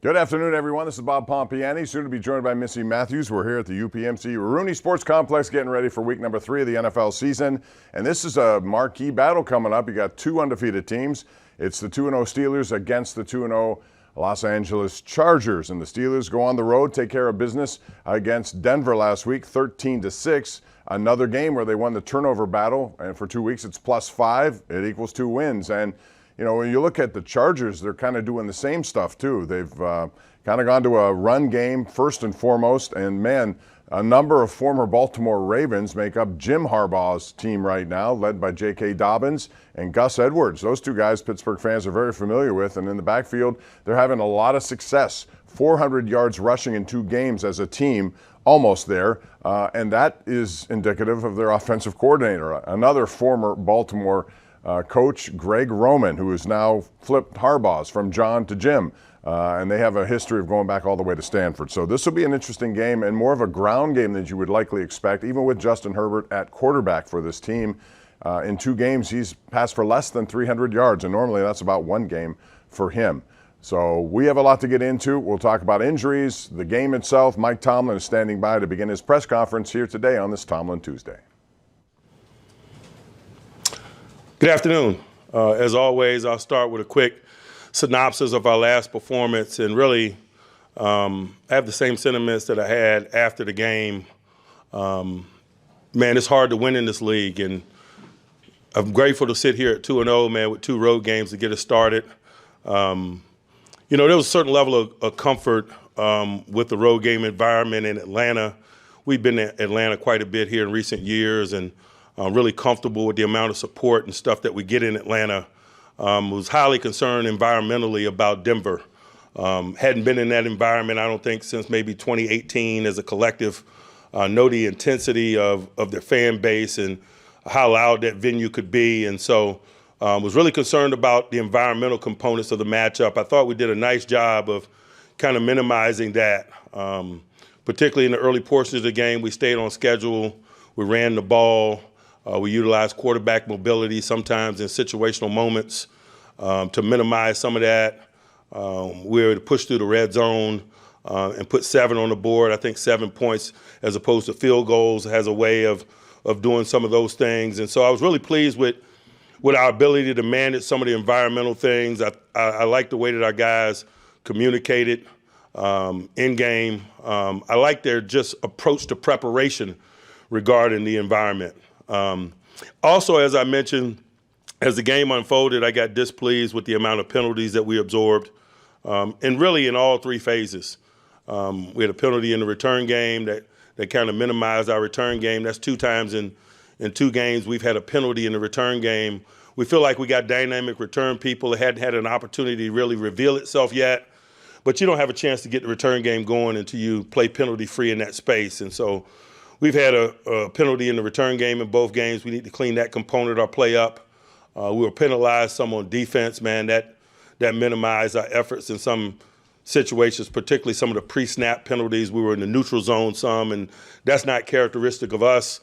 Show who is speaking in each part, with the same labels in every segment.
Speaker 1: Good afternoon, everyone. This is Bob Pompiani, soon to be joined by Missy Matthews. We're here at the UPMC Rooney Sports Complex getting ready for week number 3 of the NFL season. And this is a marquee battle coming up. You got two undefeated teams. It's the 2-0 Steelers against the 2-0 Los Angeles Chargers. And the Steelers go on the road, take care of business against Denver last week, 13-6. Another game where they won the turnover battle. And for 2 weeks, it's +5. It equals 2 wins. And you know, when you look at the Chargers, they're kind of doing the same stuff, too. They've kind of gone to a run game first and foremost. And, man, a number of former Baltimore Ravens make up Jim Harbaugh's team right now, led by J.K. Dobbins and Gus Edwards. Those two guys Pittsburgh fans are very familiar with. And in the backfield, they're having a lot of success. 400 yards rushing in 2 games as a team, almost there. And that is indicative of their offensive coordinator, another former Baltimore coach, Greg Roman, who has now flipped Harbaugh's from John to Jim. And they have a history of going back all the way to Stanford. So this will be an interesting game and more of a ground game than you would likely expect, even with Justin Herbert at quarterback for this team. In 2 games, he's passed for less than 300 yards, and normally that's about 1 game for him. So we have a lot to get into. We'll talk about injuries, the game itself. Mike Tomlin is standing by to begin his press conference here today on this Tomlin Tuesday.
Speaker 2: Good afternoon. As always, I'll start with a quick synopsis of our last performance, and really I have the same sentiments that I had after the game. Man, it's hard to win in this league, and I'm grateful to sit here at 2-0, man, with 2 road games to get us started. You know, there was a certain level of comfort with the road game environment in Atlanta. We've been in Atlanta quite a bit here in recent years, and really comfortable with the amount of support and stuff that we get in Atlanta. Was highly concerned environmentally about Denver. Hadn't been in that environment, I don't think, since maybe 2018 as a collective. Know the intensity of their fan base and how loud that venue could be. And so was really concerned about the environmental components of the matchup. I thought we did a nice job of kind of minimizing that, particularly in the early portions of the game. We stayed on schedule. We ran the ball. We utilize quarterback mobility sometimes in situational moments to minimize some of that. We were able to push through the red zone and put 7 on the board. I think 7 points as opposed to field goals has a way of doing some of those things. And so I was really pleased with our ability to manage some of the environmental things. I like the way that our guys communicated in game. I like their just approach to preparation regarding the environment. Also, as I mentioned, as the game unfolded, I got displeased with the amount of penalties that we absorbed, and really in all 3 phases. We had a penalty in the return game that kind of minimized our return game. That's 2 times in 2 games we've had a penalty in the return game. We feel like we got dynamic return people. It hadn't had an opportunity to really reveal itself yet, but you don't have a chance to get the return game going until you play penalty-free in that space. And so we've had a penalty in the return game in both games. We need to clean that component of our play up. We were penalized some on defense, man. That minimized our efforts in some situations, particularly some of the pre-snap penalties. We were in the neutral zone some, and that's not characteristic of us,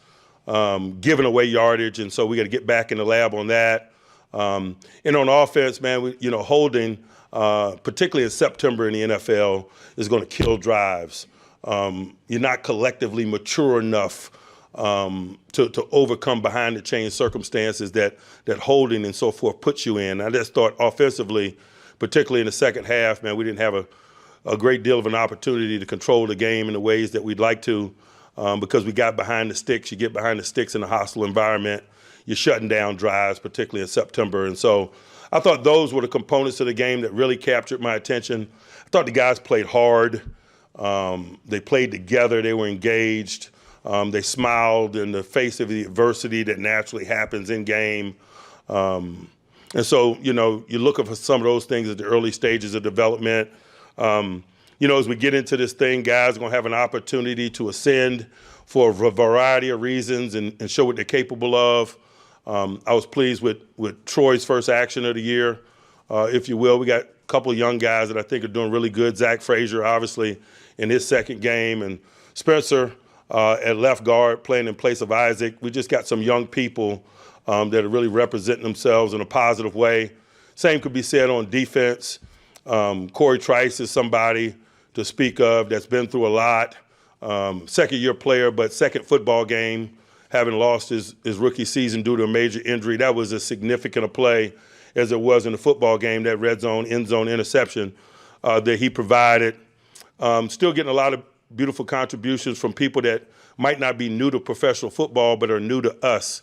Speaker 2: giving away yardage. And so we got to get back in the lab on that. And on offense, man, holding, particularly in September in the NFL, is going to kill drives. You're not collectively mature enough to overcome behind the chain circumstances that holding and so forth puts you in. I just thought offensively, particularly in the second half, man, we didn't have a great deal of an opportunity to control the game in the ways that we'd like to because we got behind the sticks. You get behind the sticks in a hostile environment. You're shutting down drives, particularly in September. And so I thought those were the components of the game that really captured my attention. I thought the guys played hard. They played together. They were engaged. They smiled in the face of the adversity that naturally happens in game. And so, you look for some of those things at the early stages of development. As we get into this thing, guys are going to have an opportunity to ascend for a variety of reasons and show what they're capable of. I was pleased with Troy's first action of the year, if you will. We got a couple of young guys that I think are doing really good. Zach Frazier, obviously, in his second game, and Spencer at left guard playing in place of Isaac. We just got some young people that are really representing themselves in a positive way. Same could be said on defense. Corey Trice is somebody to speak of that's been through a lot. Second-year player, but second football game, having lost his rookie season due to a major injury. That was as significant a play as it was in the football game, that red zone, end zone interception that he provided. Still getting a lot of beautiful contributions from people that might not be new to professional football, but are new to us.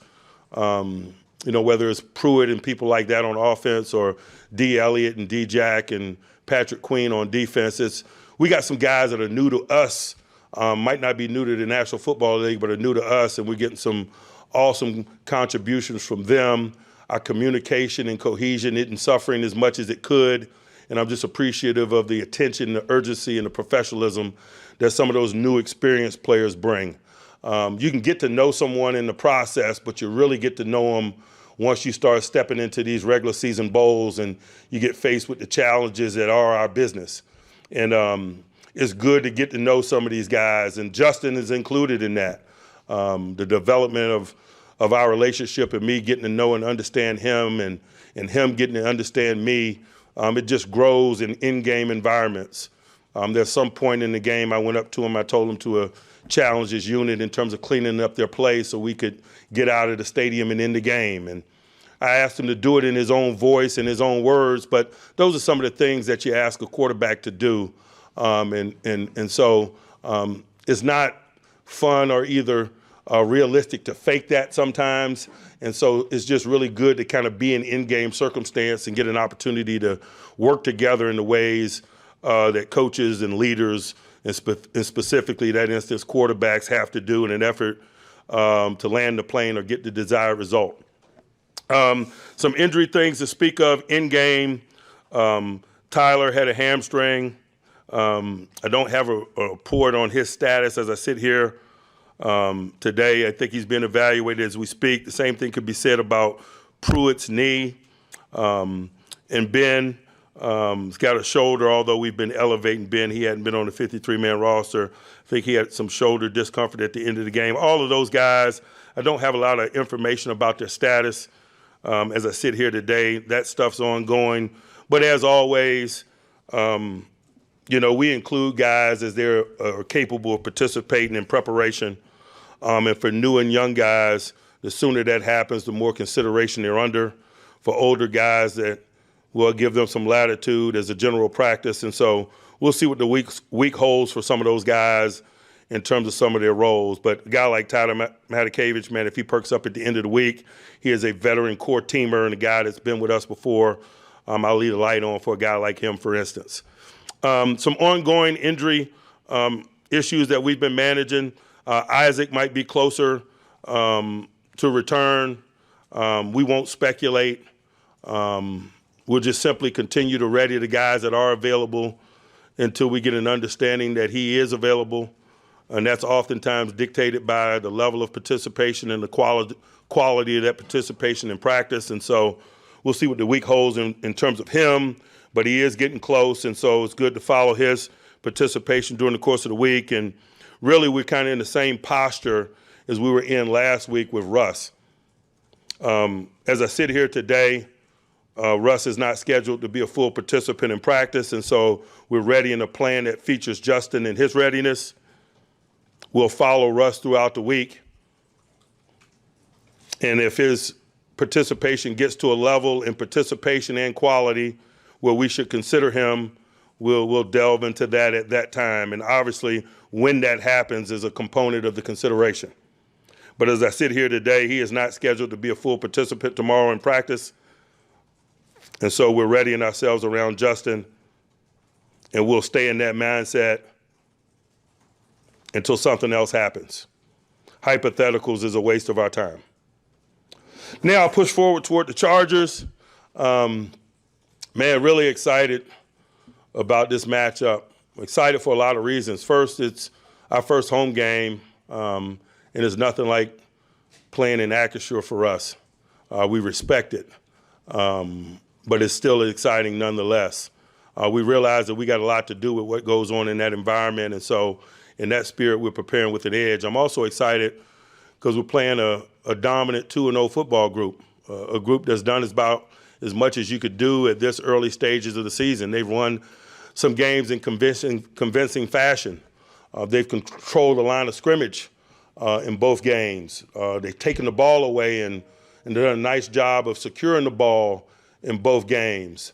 Speaker 2: Whether it's Pruitt and people like that on offense, or D. Elliott and D. Jack and Patrick Queen on defense. We got some guys that are new to us, might not be new to the National Football League, but are new to us, and we're getting some awesome contributions from them. Our communication and cohesion isn't suffering as much as it could, and I'm just appreciative of the attention, the urgency, and the professionalism that some of those new experienced players bring. You can get to know someone in the process, but you really get to know them once you start stepping into these regular season bowls and you get faced with the challenges that are our business. And it's good to get to know some of these guys, and Justin is included in that. The development of our relationship and me getting to know and understand him, and him getting to understand me, it just grows in in-game environments. There's some point in the game I went up to him, I told him to challenge his unit in terms of cleaning up their play so we could get out of the stadium and in the game. And I asked him to do it in his own voice and his own words, but those are some of the things that you ask a quarterback to do. So it's not fun or either realistic to fake that sometimes. And so it's just really good to kind of be in in-game circumstance and get an opportunity to work together in the ways that coaches and leaders, and specifically that instance quarterbacks, have to do in an effort to land the plane or get the desired result. Some injury things to speak of in game. Tyler had a hamstring. I don't have a report on his status as I sit here today. I think he's being evaluated as we speak. The same thing could be said about Pruitt's knee. And Ben, he's got a shoulder, although we've been elevating Ben. He hadn't been on the 53-man roster. I think he had some shoulder discomfort at the end of the game. All of those guys, I don't have a lot of information about their status as I sit here today. That stuff's ongoing. But as always, we include guys as they're capable of participating in preparation. And for new and young guys, the sooner that happens, the more consideration they're under. For older guys, that will give them some latitude as a general practice. And so we'll see what the week holds for some of those guys in terms of some of their roles. But a guy like Tyler Matakevich, man, if he perks up at the end of the week, he is a veteran core teamer and a guy that's been with us before. I'll leave a light on for a guy like him, for instance. Some ongoing injury issues that we've been managing. Isaac might be closer to return. We won't speculate. We'll just simply continue to ready the guys that are available until we get an understanding that he is available. And that's oftentimes dictated by the level of participation and the quality of that participation in practice. And so we'll see what the week holds in terms of him, but he is getting close. And so it's good to follow his participation during the course of the week. And really, we're kind of in the same posture as we were in last week with Russ. As I sit here today, Russ is not scheduled to be a full participant in practice, and so we're ready in a plan that features Justin and his readiness. We'll follow Russ throughout the week, and if his participation gets to a level in participation and quality where we should consider him, we'll delve into that at that time. And obviously, when that happens is a component of the consideration. But as I sit here today, he is not scheduled to be a full participant tomorrow in practice. And so we're readying ourselves around Justin, and we'll stay in that mindset until something else happens. Hypotheticals is a waste of our time. Now I'll push forward toward the Chargers. Man, really excited about this matchup. I'm excited for a lot of reasons. First, it's our first home game, and it's nothing like playing in Acrisure for us. We respect it. But it's still exciting nonetheless. We realize that we got a lot to do with what goes on in that environment, and so in that spirit, we're preparing with an edge. I'm also excited because we're playing a dominant 2-0 football group, a group that's done about as much as you could do at this early stages of the season. They've won some games in convincing fashion. They've controlled the line of scrimmage in both games. They've taken the ball away and done a nice job of securing the ball in both games.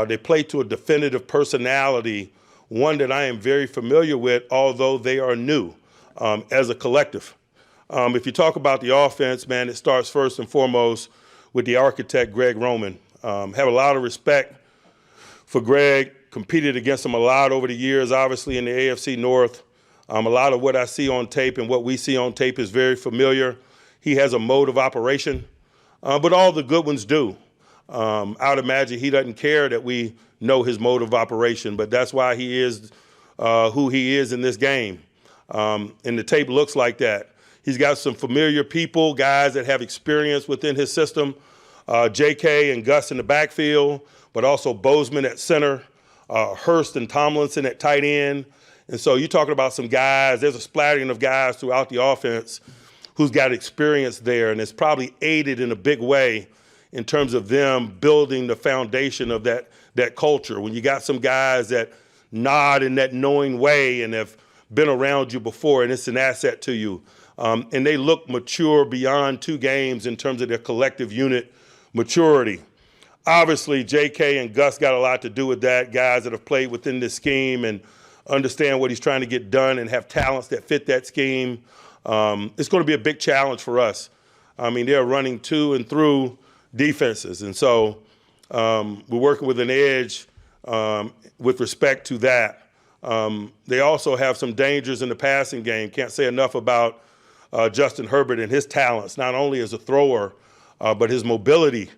Speaker 2: They play to a definitive personality, one that I am very familiar with, although they are new as a collective. If you talk about the offense, man, it starts first and foremost with the architect, Greg Roman. Have a lot of respect for Greg, competed against him a lot over the years, obviously in the AFC North. A lot of what I see on tape and what we see on tape is very familiar. He has a mode of operation, but all the good ones do. I would imagine he doesn't care that we know his mode of operation, but that's why he is who he is in this game. And the tape looks like that. He's got some familiar people, guys that have experience within his system, J.K. and Gus in the backfield, but also Bozeman at center, Hurst and Tomlinson at tight end. And so you're talking about some guys, there's a splattering of guys throughout the offense who's got experience there, and it's probably aided in a big way in terms of them building the foundation of that culture. When you got some guys that nod in that knowing way and have been around you before, and it's an asset to you. And they look mature beyond 2 games in terms of their collective unit maturity. Obviously, J.K. and Gus got a lot to do with that, guys that have played within this scheme and understand what he's trying to get done and have talents that fit that scheme. It's going to be a big challenge for us. I mean, they're running to and through defenses. And so we're working with an edge with respect to that. They also have some dangers in the passing game. Can't say enough about Justin Herbert and his talents, not only as a thrower, but his mobility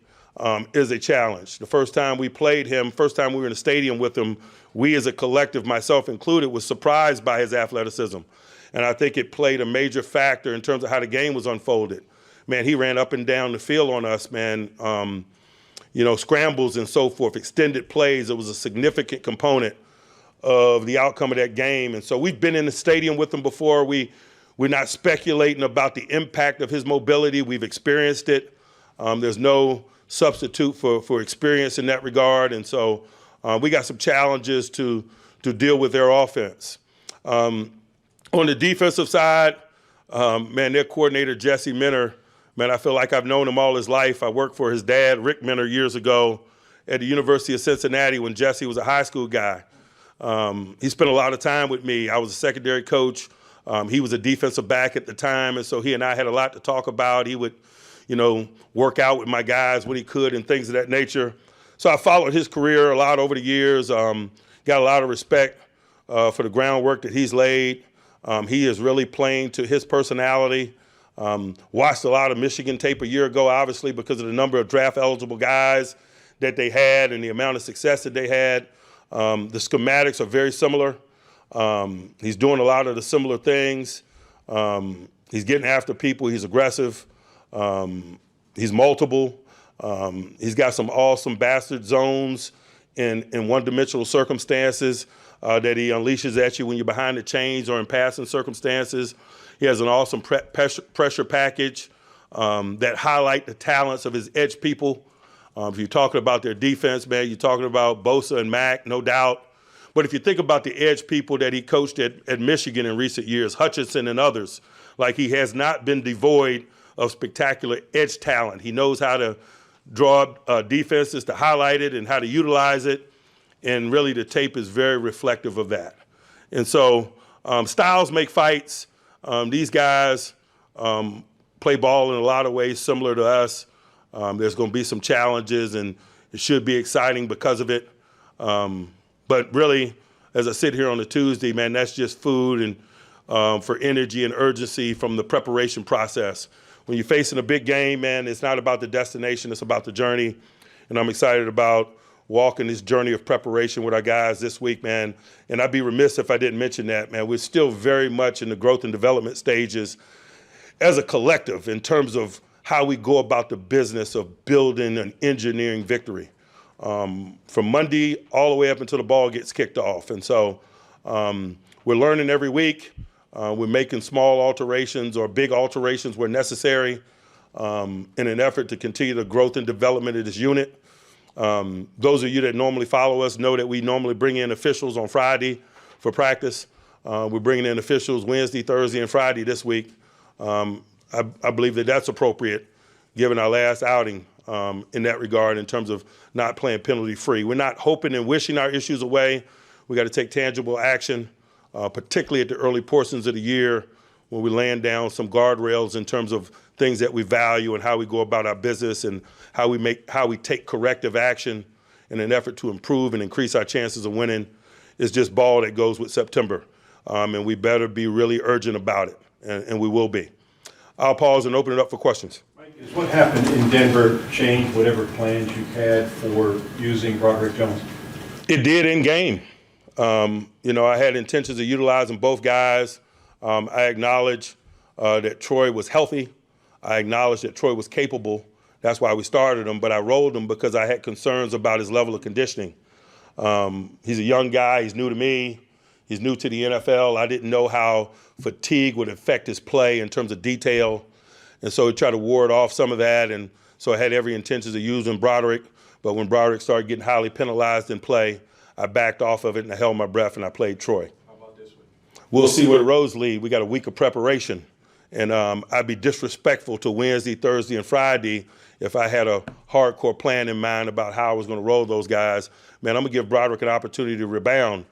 Speaker 2: is a challenge. The first time we played him, first time we were in the stadium with him, we as a collective, myself included, was surprised by his athleticism. And I think it played a major factor in terms of how the game was unfolded. Man, he ran up and down the field on us, man. Scrambles and so forth, extended plays. It was a significant component of the outcome of that game. And so we've been in the stadium with him before. We're not speculating about the impact of his mobility. We've experienced it. There's no substitute for experience in that regard. And so we got some challenges to deal with their offense. On the defensive side, their coordinator, Jesse Minner, man, I feel like I've known him all his life. I worked for his dad, Rick Minner, years ago at the University of Cincinnati when Jesse was a high school guy. He spent a lot of time with me. I was a secondary coach. He was a defensive back at the time, and so he and I had a lot to talk about. He would, work out with my guys when he could and things of that nature. So I followed his career a lot over the years, got a lot of respect for the groundwork that he's laid. He is really playing to his personality. Watched a lot of Michigan tape a year ago, obviously, because of the number of draft-eligible guys that they had and the amount of success that they had. The schematics are very similar. He's doing a lot of the similar things. He's getting after people. He's aggressive. He's multiple. He's got some awesome bastard zones in one-dimensional circumstances that he unleashes at you when you're behind the chains or in passing circumstances. He has an awesome pressure package that highlight the talents of his edge people. If you're talking about their defense, man, you're talking about Bosa and Mack, no doubt. But if you think about the edge people that he coached at Michigan in recent years, Hutchinson and others, like he has not been devoid of spectacular edge talent. He knows how to draw defenses, to highlight it and how to utilize it. And really the tape is very reflective of that. And so styles make fights. These guys play ball in a lot of ways similar to us. There's going to be some challenges, and it should be exciting because of it. But really, as I sit here on a Tuesday, man, that's just food and for energy and urgency from the preparation process. When you're facing a big game, man, it's not about the destination, it's about the journey. And I'm excited about walking this journey of preparation with our guys this week, man. And I'd be remiss if I didn't mention that, man. We're still very much in the growth and development stages as a collective in terms of how we go about the business of building and engineering victory. From Monday all the way up until the ball gets kicked off. And so we're learning every week. We're making small alterations or big alterations where necessary in an effort to continue the growth and development of this unit. Those of you that normally follow us know that we normally bring in officials on Friday for practice. We're bringing in officials Wednesday, Thursday, and Friday this week. I believe that that's appropriate given our last outing in that regard in terms of not playing penalty-free. We're not hoping and wishing our issues away. We got to take tangible action, particularly at the early portions of the year when we land down some guardrails in terms of things that we value and how we go about our business and how we take corrective action in an effort to improve and increase our chances of winning. It's just ball that goes with September, and we better be really urgent about it, and we will be. I'll pause and open it up for questions.
Speaker 3: Mike, is what happened in Denver change whatever plans you had for using Broderick Jones?
Speaker 2: It did in game. I had intentions of utilizing both guys. I acknowledge that Troy was healthy. I acknowledge that Troy was capable. That's why we started him, but I rolled him because I had concerns about his level of conditioning. He's a young guy. He's new to me. He's new to the NFL. I didn't know how fatigue would affect his play in terms of detail. And so we tried to ward off some of that. And so I had every intention of using Broderick. But when Broderick started getting highly penalized in play, I backed off of it and I held my breath and I played Troy.
Speaker 3: How about this week?
Speaker 2: We'll see where the roads lead. We got a week of preparation. And I'd be disrespectful to Wednesday, Thursday, and Friday if I had a hardcore plan in mind about how I was going to roll those guys. Man, I'm going to give Broderick an opportunity to rebound.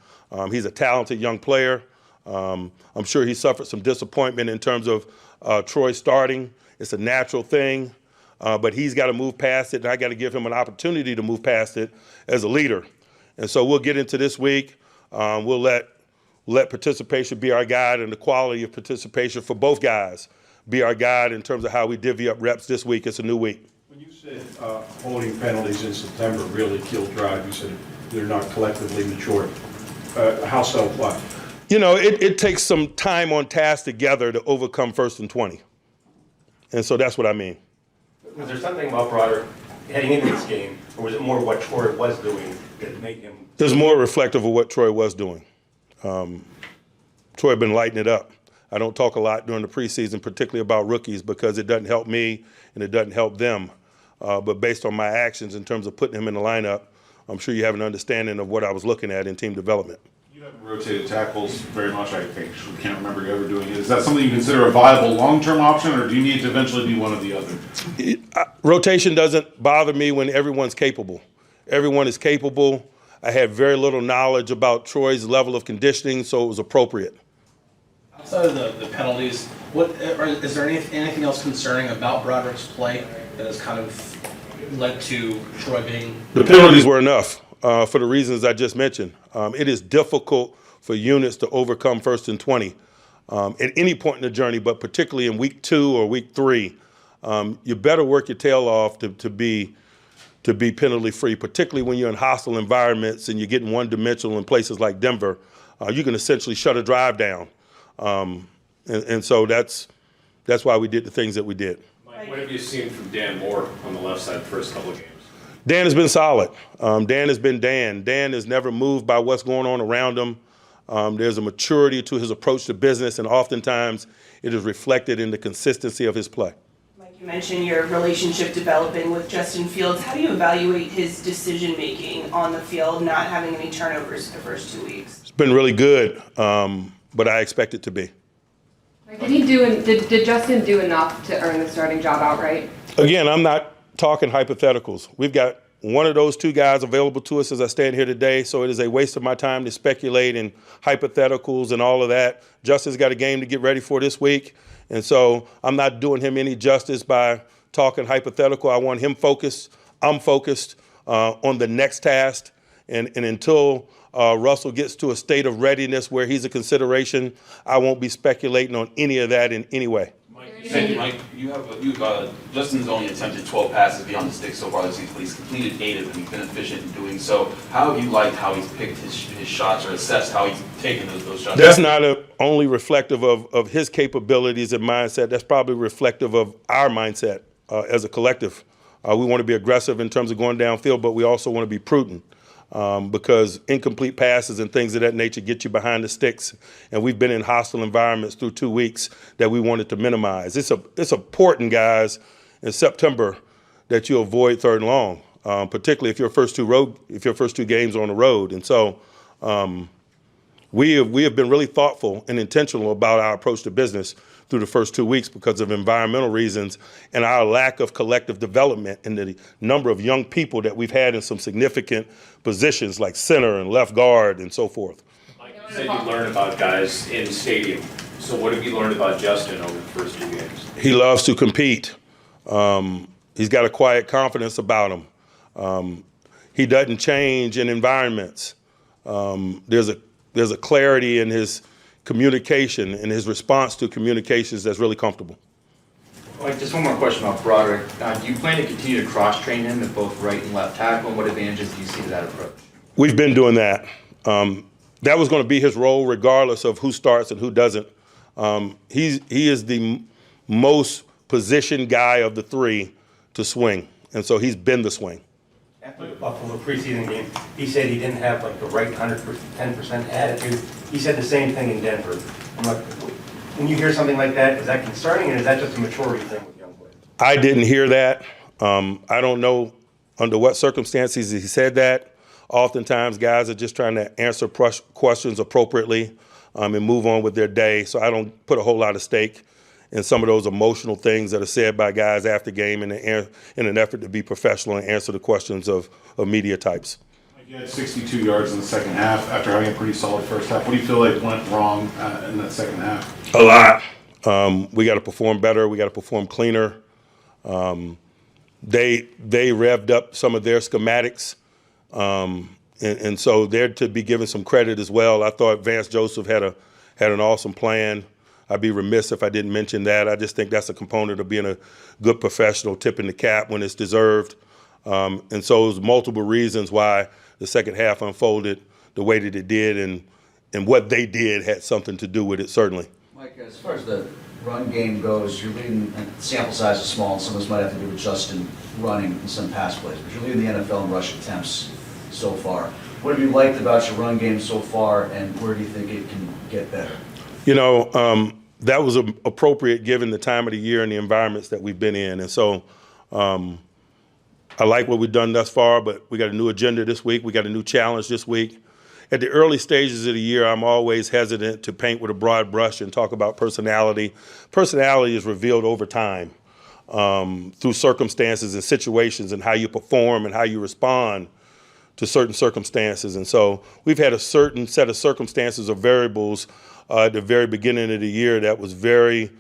Speaker 2: He's a talented young player. I'm sure he suffered some disappointment in terms of Troy starting. It's a natural thing, but he's got to move past it, and I got to give him an opportunity to move past it as a leader. And so we'll get into this week. We'll let participation be our guide and the quality of participation for both guys be our guide in terms of how we divvy up reps this week. It's a new week.
Speaker 3: When you said holding penalties in September really killed drive, you said they're not collectively mature. How so? Why?
Speaker 2: It takes some time on task together to overcome 1st and 20. And so that's what I mean.
Speaker 4: Was there something about Broderick heading into this game, or was it more what Troy was doing that made him?
Speaker 2: There's more reflective of what Troy was doing. Troy had been lighting it up. I don't talk a lot during the preseason, particularly about rookies, because it doesn't help me and it doesn't help them. But based on my actions in terms of putting him in the lineup, I'm sure you have an understanding of what I was looking at in team development.
Speaker 5: You haven't rotated tackles very much, I think. I can't remember you ever doing it. Is that something you consider a viable long-term option, or do you need to eventually be one or the other?
Speaker 2: Rotation doesn't bother me when everyone's capable. Everyone is capable. I had very little knowledge about Troy's level of conditioning, so it was appropriate.
Speaker 6: Outside of the penalties, is there anything else concerning about Broderick's play that has kind of led to Troy being?
Speaker 2: The penalties were enough for the reasons I just mentioned. It is difficult for units to overcome 1st and 20 at any point in the journey, but particularly in week 2 or week 3. You better work your tail off to be penalty-free, particularly when you're in hostile environments and you're getting one-dimensional in places like Denver. You can essentially shut a drive down. And so that's why we did the things that we did.
Speaker 7: Mike, what have you seen from Dan Moore on the left side the first couple of games?
Speaker 2: Dan has been solid. Dan has been Dan. Dan is never moved by what's going on around him. There's a maturity to his approach to business, and oftentimes it is reflected in the consistency of his play.
Speaker 8: You mentioned your relationship developing with Justin Fields. How do you evaluate his decision-making on the field, not having any turnovers the first 2 weeks?
Speaker 2: It's been really good, but I expect it to be.
Speaker 9: Did Justin do enough to earn the starting job outright?
Speaker 2: Again, I'm not talking hypotheticals. We've got one of those 2 guys available to us as I stand here today, so it is a waste of my time to speculate in hypotheticals and all of that. Justin's got a game to get ready for this week. And so I'm not doing him any justice by talking hypothetical. I want him focused. I'm focused on the next task. And until Russell gets to a state of readiness where he's a consideration, I won't be speculating on any of that in any way.
Speaker 10: Mike, Justin's only attempted 12 passes beyond the stick so far this season, but he's completed 8 of them. He's been efficient in doing so. How have you liked how he's picked his shots or assessed how he's taken those shots?
Speaker 2: That's not only reflective of his capabilities and mindset. That's probably reflective of our mindset as a collective. We want to be aggressive in terms of going downfield, but we also want to be prudent. Because incomplete passes and things of that nature get you behind the sticks, and we've been in hostile environments through 2 weeks that we wanted to minimize. It's important, guys, in September that you avoid 3rd and long. particularly if your first two games are on the road. And so we have been really thoughtful and intentional about our approach to business through the first 2 weeks because of environmental reasons and our lack of collective development and the number of young people that we've had in some significant positions like center and left guard and so forth.
Speaker 7: Mike, you said you learned about guys in the stadium. So what have you learned about Justin over the first 2 games?
Speaker 2: He loves to compete. He's got a quiet confidence about him. He doesn't change in environments. There's a clarity in his communication and his response to communications that's really comfortable.
Speaker 11: Mike, just one more question about Broderick. Do you plan to continue to cross-train him at both right and left tackle, and what advantages do you see to that approach?
Speaker 2: We've been doing that. That was going to be his role regardless of who starts and who doesn't. He is the most positioned guy of the three to swing, and so he's been the swing.
Speaker 4: After the Buffalo preseason game, he said he didn't have like the right 110% attitude. He said the same thing in Denver. I'm like, when you hear something like that, is that concerning, and is that just a maturity thing with young players?
Speaker 2: I didn't hear that. I don't know under what circumstances he said that. Oftentimes, guys are just trying to answer questions appropriately and move on with their day. So I don't put a whole lot of stake in some of those emotional things that are said by guys after game in an effort to be professional and answer the questions of media types.
Speaker 5: You had 62 yards in the second half after having a pretty solid first half. What do you feel like went wrong in that second half?
Speaker 2: A lot. We got to perform better. We got to perform cleaner. They revved up some of their schematics. And so they're to be given some credit as well. I thought Vance Joseph had an awesome plan. I'd be remiss if I didn't mention that. I just think that's a component of being a good professional, tipping the cap when it's deserved. And so there's multiple reasons why the second half unfolded the way that it did, and what they did had something to do with it, certainly.
Speaker 12: Mike, as far as the run game goes, you're leading, and sample size is small, and some of this might have to do with Justin running in some pass plays, but you're leading the NFL in rush attempts so far. What have you liked about your run game so far, and where do you think it can get better?
Speaker 2: You know, that was appropriate given the time of the year and the environments that we've been in. And so I like what we've done thus far, but we got a new agenda this week. We got a new challenge this week. At the early stages of the year, I'm always hesitant to paint with a broad brush and talk about personality. Personality is revealed over time through circumstances and situations and how you perform and how you respond to certain circumstances. And so we've had a certain set of circumstances or variables at the very beginning of the year that was very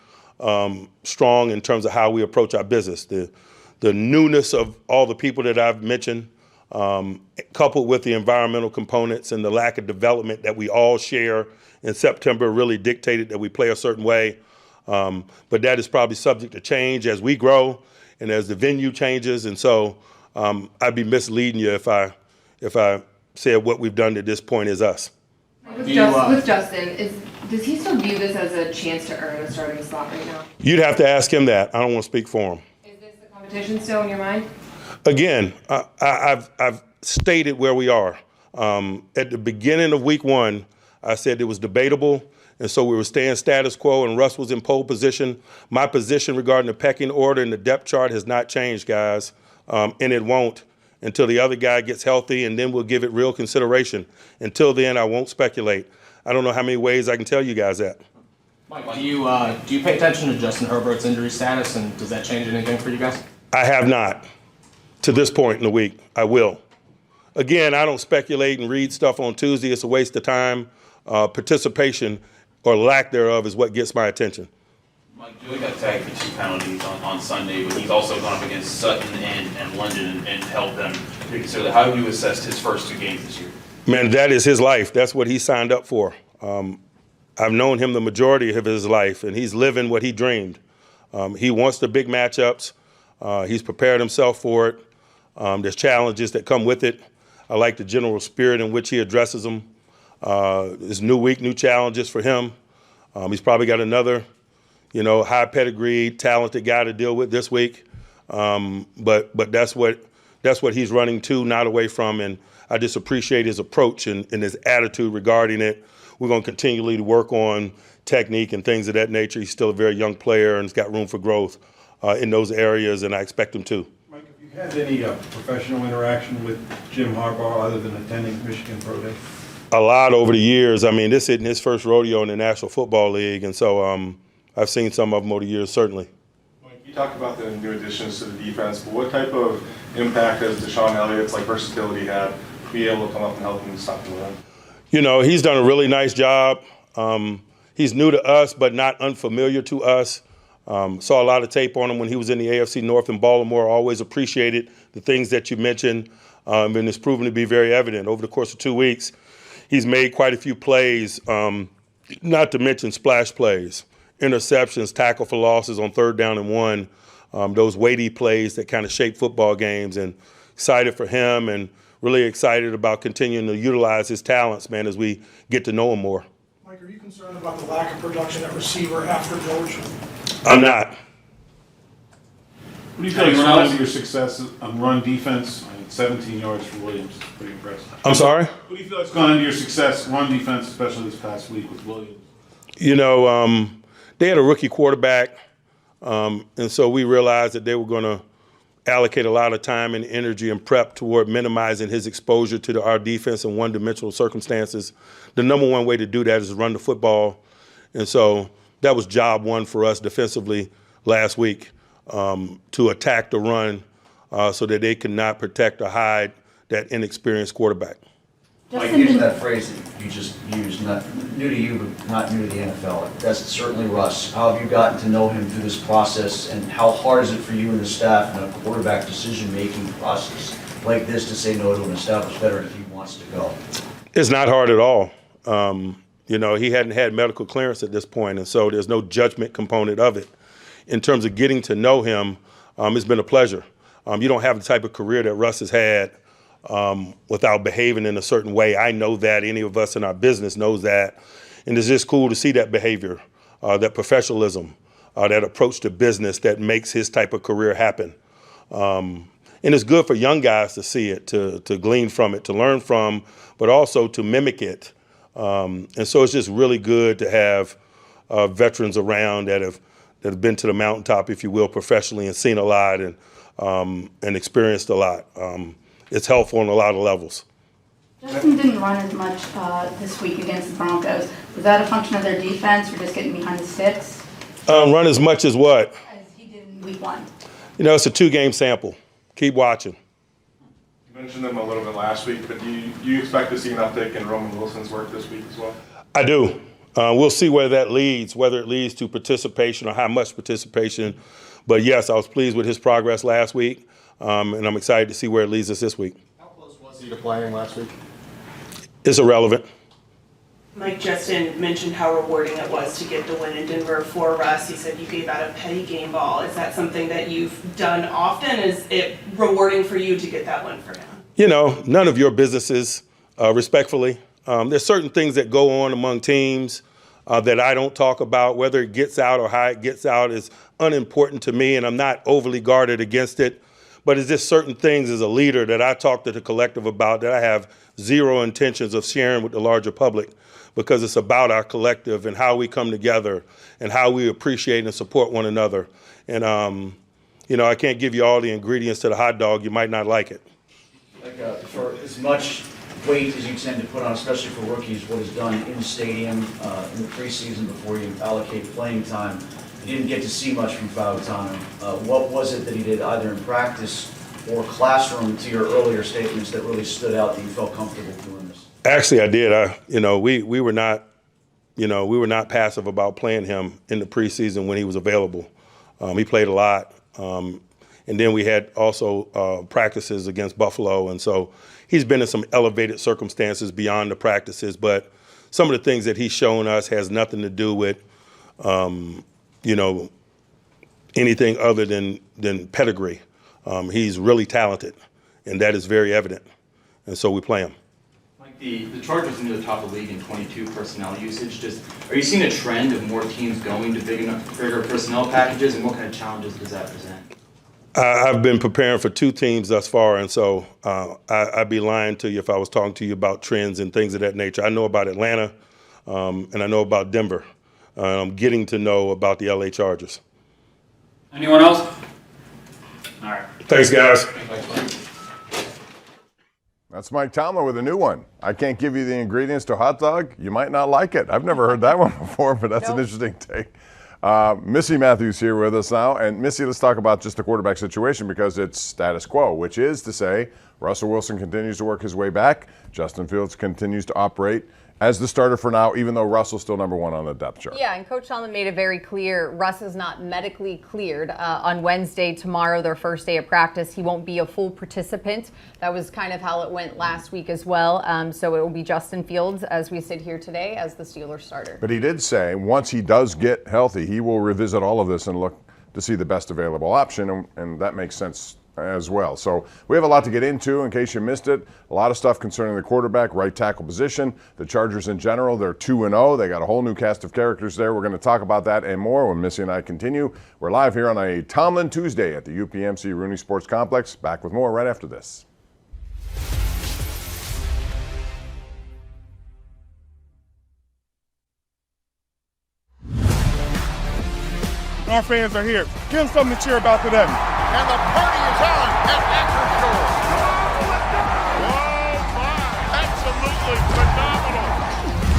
Speaker 2: strong in terms of how we approach our business. The newness of all the people that I've mentioned, coupled with the environmental components and the lack of development that we all share in September, really dictated that we play a certain way. But that is probably subject to change as we grow and as the venue changes. And so I'd be misleading you if I said what we've done to this point is us.
Speaker 9: With Justin, does he still view this as a chance to earn a starting spot right now?
Speaker 2: You'd have to ask him that. I don't want to speak for him.
Speaker 9: Is this the competition still in your mind?
Speaker 2: Again, I've stated where we are. At the beginning of week one, I said it was debatable, and so we were staying status quo, and Russ was in pole position. My position regarding the pecking order and the depth chart has not changed, guys, and it won't until the other guy gets healthy, and then we'll give it real consideration. Until then, I won't speculate. I don't know how many ways I can tell you guys that.
Speaker 6: Mike, do you pay attention to Justin Herbert's injury status, and does that change anything for you guys?
Speaker 2: I have not. To this point in the week, I will. Again, I don't speculate and read stuff on Tuesday. It's a waste of time. Participation or lack thereof is what gets my attention.
Speaker 10: Mike, Joey got tagged for 2 penalties on Sunday, but he's also gone up against Sutton and London and helped them. So how have you assessed his first 2 games this year?
Speaker 2: Man, that is his life. That's what he signed up for. I've known him the majority of his life, and he's living what he dreamed. He wants the big matchups. He's prepared himself for it. There's challenges that come with it. I like the general spirit in which he addresses them. It's new week, new challenges for him. He's probably got another, high pedigree, talented guy to deal with this week. But that's what he's running to, not away from. And I just appreciate his approach and his attitude regarding it. We're going to continually to work on technique and things of that nature. He's still a very young player and he's got room for growth in those areas, and I expect him to.
Speaker 3: Mike, have you You had any professional interaction with Jim Harbaugh other than attending Michigan Pro Day?
Speaker 2: A lot over the years. I mean, this isn't his first rodeo in the National Football League, and so I've seen some of them over the years, certainly.
Speaker 13: You talked about the new additions to the defense, but what type of impact has Deshaun Elliott's versatility had to be able to come up and help him stop the run?
Speaker 2: You know, he's done a really nice job. He's new to us, but not unfamiliar to us. Saw a lot of tape on him when he was in the AFC North in Baltimore. Always appreciated the things that you mentioned, and it's proven to be very evident. Over the course of 2 weeks, he's made quite a few plays, not to mention splash plays, interceptions, tackle for losses on 3rd down and 1, those weighty plays that kind of shape football games. And excited for him and really excited about continuing to utilize his talents, man, as we get to know him more.
Speaker 14: Mike, are you concerned about the lack of production at receiver after George?
Speaker 2: I'm not.
Speaker 5: What do you feel like has gone into your success on run defense? 17 yards for Williams is pretty impressive.
Speaker 2: I'm sorry?
Speaker 5: What do you feel like has gone into your success run defense, especially this past week with Williams?
Speaker 2: You know, they had a rookie quarterback, and so we realized that they were going to allocate a lot of time and energy and prep toward minimizing his exposure to our defense in one-dimensional circumstances. The number one way to do that is to run the football, and so that was job one for us defensively last week, to attack the run so that they could not protect or hide that inexperienced quarterback.
Speaker 12: Mike, using that phrase that you just used, not new to you, but not new to the NFL, that's certainly Russ. How have you gotten to know him through this process, and how hard is it for you and the staff in a quarterback decision-making process like this to say no to an established veteran if he wants to go? It's
Speaker 2: not hard at all. You know, he hadn't had medical clearance at this point, and so there's no judgment component of it. In terms of getting to know him, it's been a pleasure. You don't have the type of career that Russ has had without behaving in a certain way. I know that. Any of us in our business knows that. And it's just cool to see that behavior, that professionalism, that approach to business that makes his type of career happen. And it's good for young guys to see it, to glean from it, to learn from, but also to mimic it. And so it's just really good to have veterans around that have been to the mountaintop, if you will, professionally, and seen a lot and experienced a lot. It's helpful on a lot of levels.
Speaker 15: Justin didn't run as much this week against the Broncos. Was that a function of their defense or just getting behind the sticks?
Speaker 2: Run as much as what?
Speaker 15: As he did in week 1.
Speaker 2: You know, it's a 2-game sample. Keep watching.
Speaker 13: You mentioned them a little bit last week, but do you expect to see an uptick in Roman Wilson's work this week as well?
Speaker 2: I do. We'll see where that leads, whether it leads to participation or how much participation. But yes, I was pleased with his progress last week. And I'm excited to see where it leads us this week.
Speaker 11: How close was he to playing last week?
Speaker 2: It's irrelevant.
Speaker 8: Mike, Justin mentioned how rewarding it was to get the win in Denver for Russ. He said you gave out a petty game ball. Is that something that you've done often? Is it rewarding for you to get that win for him?
Speaker 2: You know, none of your businesses, respectfully. There's certain things that go on among teams that I don't talk about. Whether it gets out or how it gets out is unimportant to me, and I'm not overly guarded against it. But it's just certain things as a leader that I talk to the collective about that I have zero intentions of sharing with the larger public, because it's about our collective and how we come together and how we appreciate and support one another. And, you know, I can't give you all the ingredients to the hot dog. You might not like it.
Speaker 12: For as much weight as you tend to put on, especially for rookies, what is done in the stadium in the preseason before you allocate playing time, you didn't get to see much from Fautano. What was it that he did either in practice or classroom, to your earlier statements, that really stood out that you felt comfortable doing this?
Speaker 2: Actually, I did. You know, we were not passive about playing him in the preseason when he was available. He played a lot. And then we had also practices against Buffalo. And so he's been in some elevated circumstances beyond the practices. But some of the things that he's shown us has nothing to do with, you know, anything other than pedigree. He's really talented, and that is very evident. And so we play him.
Speaker 11: Mike, the Chargers into the top of the league in 22 personnel usage. Are you seeing a trend of more teams going to bigger personnel packages, and what kind of challenges does that present?
Speaker 2: I've been preparing for 2 teams thus far, and so I'd be lying to you if I was talking to you about trends and things of that nature. I know about Atlanta, and I know about Denver. I'm getting to know about the LA Chargers.
Speaker 16: Anyone else? All right.
Speaker 2: Thanks, guys.
Speaker 1: That's Mike Tomlin with a new one. I can't give you the ingredients to a hot dog. You might not like it. I've never heard that one before, but that's an interesting take. Missy Matthews here with us now. And Missy, let's talk about just the quarterback situation because it's status quo, which is to say Russell Wilson continues to work his way back. Justin Fields continues to operate as the starter for now, even though Russell's still number one on the depth chart.
Speaker 16: Yeah, and Coach Tomlin made it very clear Russ is not medically cleared. On Wednesday, tomorrow, their first day of practice, he won't be a full participant. That was kind of how it went last week as well. So it will be Justin Fields as we sit here today as the Steelers starter.
Speaker 1: But he did say once he does get healthy, he will revisit all of this and look to see the best available option, and that makes sense as well. So we have a lot to get into in case you missed it. A lot of stuff concerning the quarterback, right tackle position. The Chargers in general, they're 2-0. They got a whole new cast of characters there. We're going to talk about that and more when Missy and I continue. We're live here on a Tomlin Tuesday at the UPMC Rooney Sports Complex. Back with more right after this.
Speaker 17: Our fans are here. Give them something to cheer about today. And the party is on at Acrisure. Oh my, absolutely phenomenal.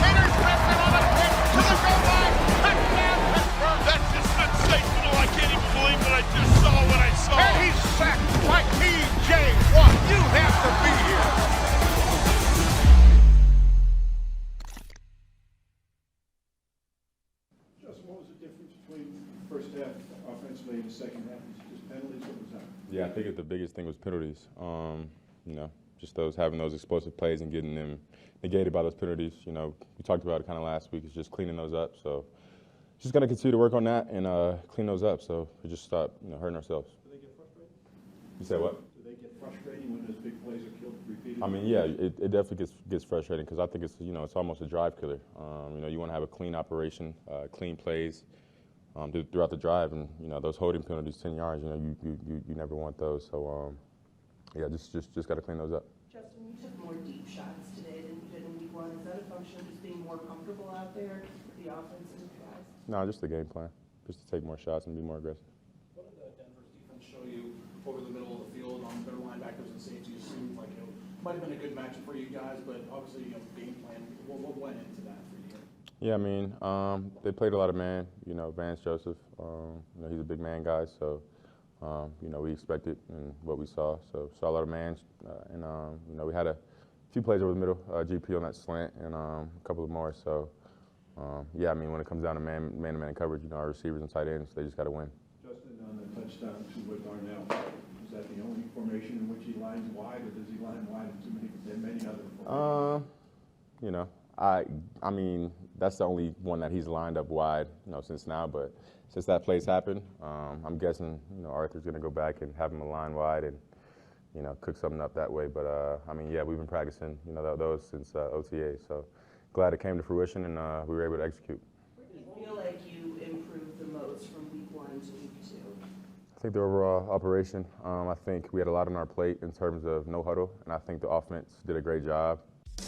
Speaker 17: Interception on a pitch to the goal line. Touchdown Pittsburgh. That's just sensational. I can't even believe that I just saw what I saw. And he's sacked by T.J. Watt. You have to be here.
Speaker 3: Justin, what was the difference between first half offensively and the second half? Is it just penalties? What was that?
Speaker 18: Yeah, I think the biggest thing was penalties. Just having those explosive plays and getting them negated by those penalties. We talked about it kind of last week. It's just cleaning those up. So just going to continue to work on that and clean those up so we just stop hurting ourselves.
Speaker 3: Do they get frustrated?
Speaker 18: You say what?
Speaker 3: Do they get frustrating when those big plays are killed repeatedly?
Speaker 18: I mean, yeah, it definitely gets frustrating because I think it's it's almost a drive killer. You want to have a clean operation, clean plays throughout the drive, and those holding penalties, 10 yards. You never want those. So just got to clean those up.
Speaker 8: Justin, you took more deep shots today than you did in week one. Is that a function of just being more comfortable out there with the offensive guys?
Speaker 18: No, just the game plan, just to take more shots and be more aggressive.
Speaker 6: What did Denver's defense show you over the middle of the field on their linebackers and safeties? It seemed like it might have been a good matchup for you guys, but obviously game plan. What went into that for you?
Speaker 18: Yeah, I mean, they played a lot of man. Vance Joseph, he's a big man guy, so we expected and what we saw. So saw a lot of man, and we had a few plays over the middle, GP on that slant, and a couple of more. So I mean, when it comes down to man-to-man coverage, our receivers and tight ends, they just got to win.
Speaker 3: Justin, on the touchdown to Darnell, is that the only formation in which he lines wide, or does he line wide in many other formations?
Speaker 18: I mean, that's the only one that he's lined up wide, since now. But since that plays happened, I'm guessing, Arthur's going to go back and have him align wide and, cook something up that way. But I mean, yeah, we've been practicing, those since OTA. So glad it came to fruition and we were able to execute.
Speaker 8: Where do you feel like you improved the most from week one to week two?
Speaker 18: I think the overall operation. I think we had a lot on our plate in terms of no huddle, and I think the offense did a great job.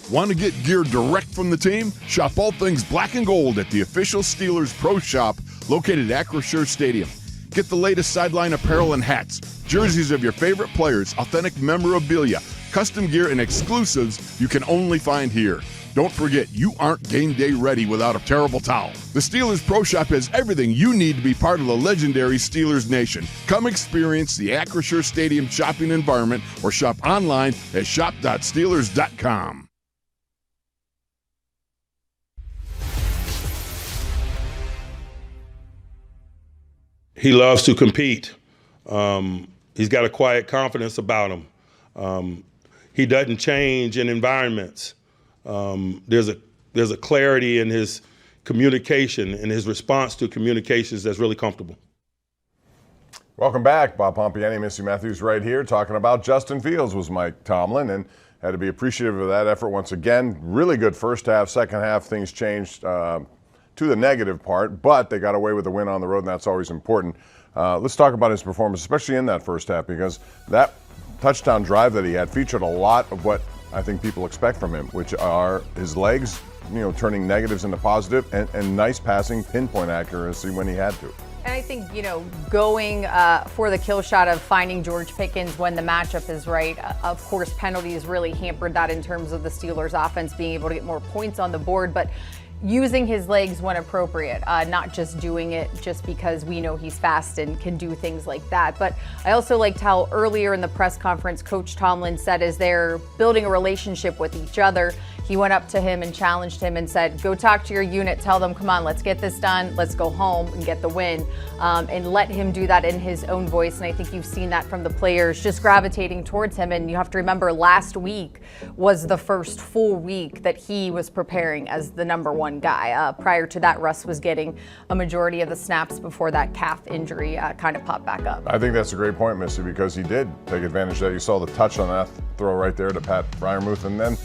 Speaker 17: Want to get gear direct from the team? Shop all things black and gold at the official Steelers Pro Shop located at Acrisure Stadium. Get the latest sideline apparel and hats, jerseys of your favorite players, authentic memorabilia, custom gear, and exclusives you can only find here. Don't forget, you aren't game day ready without a terrible towel. The Steelers Pro Shop has everything you need to be part of the legendary Steelers Nation. Come experience the Acrisure Stadium shopping environment or shop online at shop.steelers.com.
Speaker 2: He loves to compete. He's got a quiet confidence about him. He doesn't change in environments. There's a clarity in his communication and his response to communications that's really comfortable.
Speaker 1: Welcome back. Bob Pompiani, Missy Matthews right here talking about Justin Fields was Mike Tomlin, and had to be appreciative of that effort once again. Really good first half. Second half, things changed to the negative part, but they got away with the win on the road, and that's always important. Let's talk about his performance, especially in that first half, because that touchdown drive that he had featured a lot of what I think people expect from him, which are his legs, turning negatives into positive, and nice passing, pinpoint accuracy when he had to.
Speaker 16: And I think, going for the kill shot of finding George Pickens when the matchup is right, of course, penalties really hampered that in terms of the Steelers' offense being able to get more points on the board. But using his legs when appropriate, not just doing it just because we know he's fast and can do things like that. But I also liked how earlier in the press conference, Coach Tomlin said as they're building a relationship with each other, he went up to him and challenged him and said, go talk to your unit, tell them, come on, let's get this done, let's go home and get the win, and let him do that in his own voice. And I think you've seen that from the players just gravitating towards him. And you have to remember, last week was the first full week that he was preparing as the number one guy. Prior to that, Russ was getting a majority of the snaps before that calf injury kind of popped back up.
Speaker 1: I think that's a great point, Missy, because he did take advantage of that. You saw the touch on that throw right there to Pat Freiermuth, and then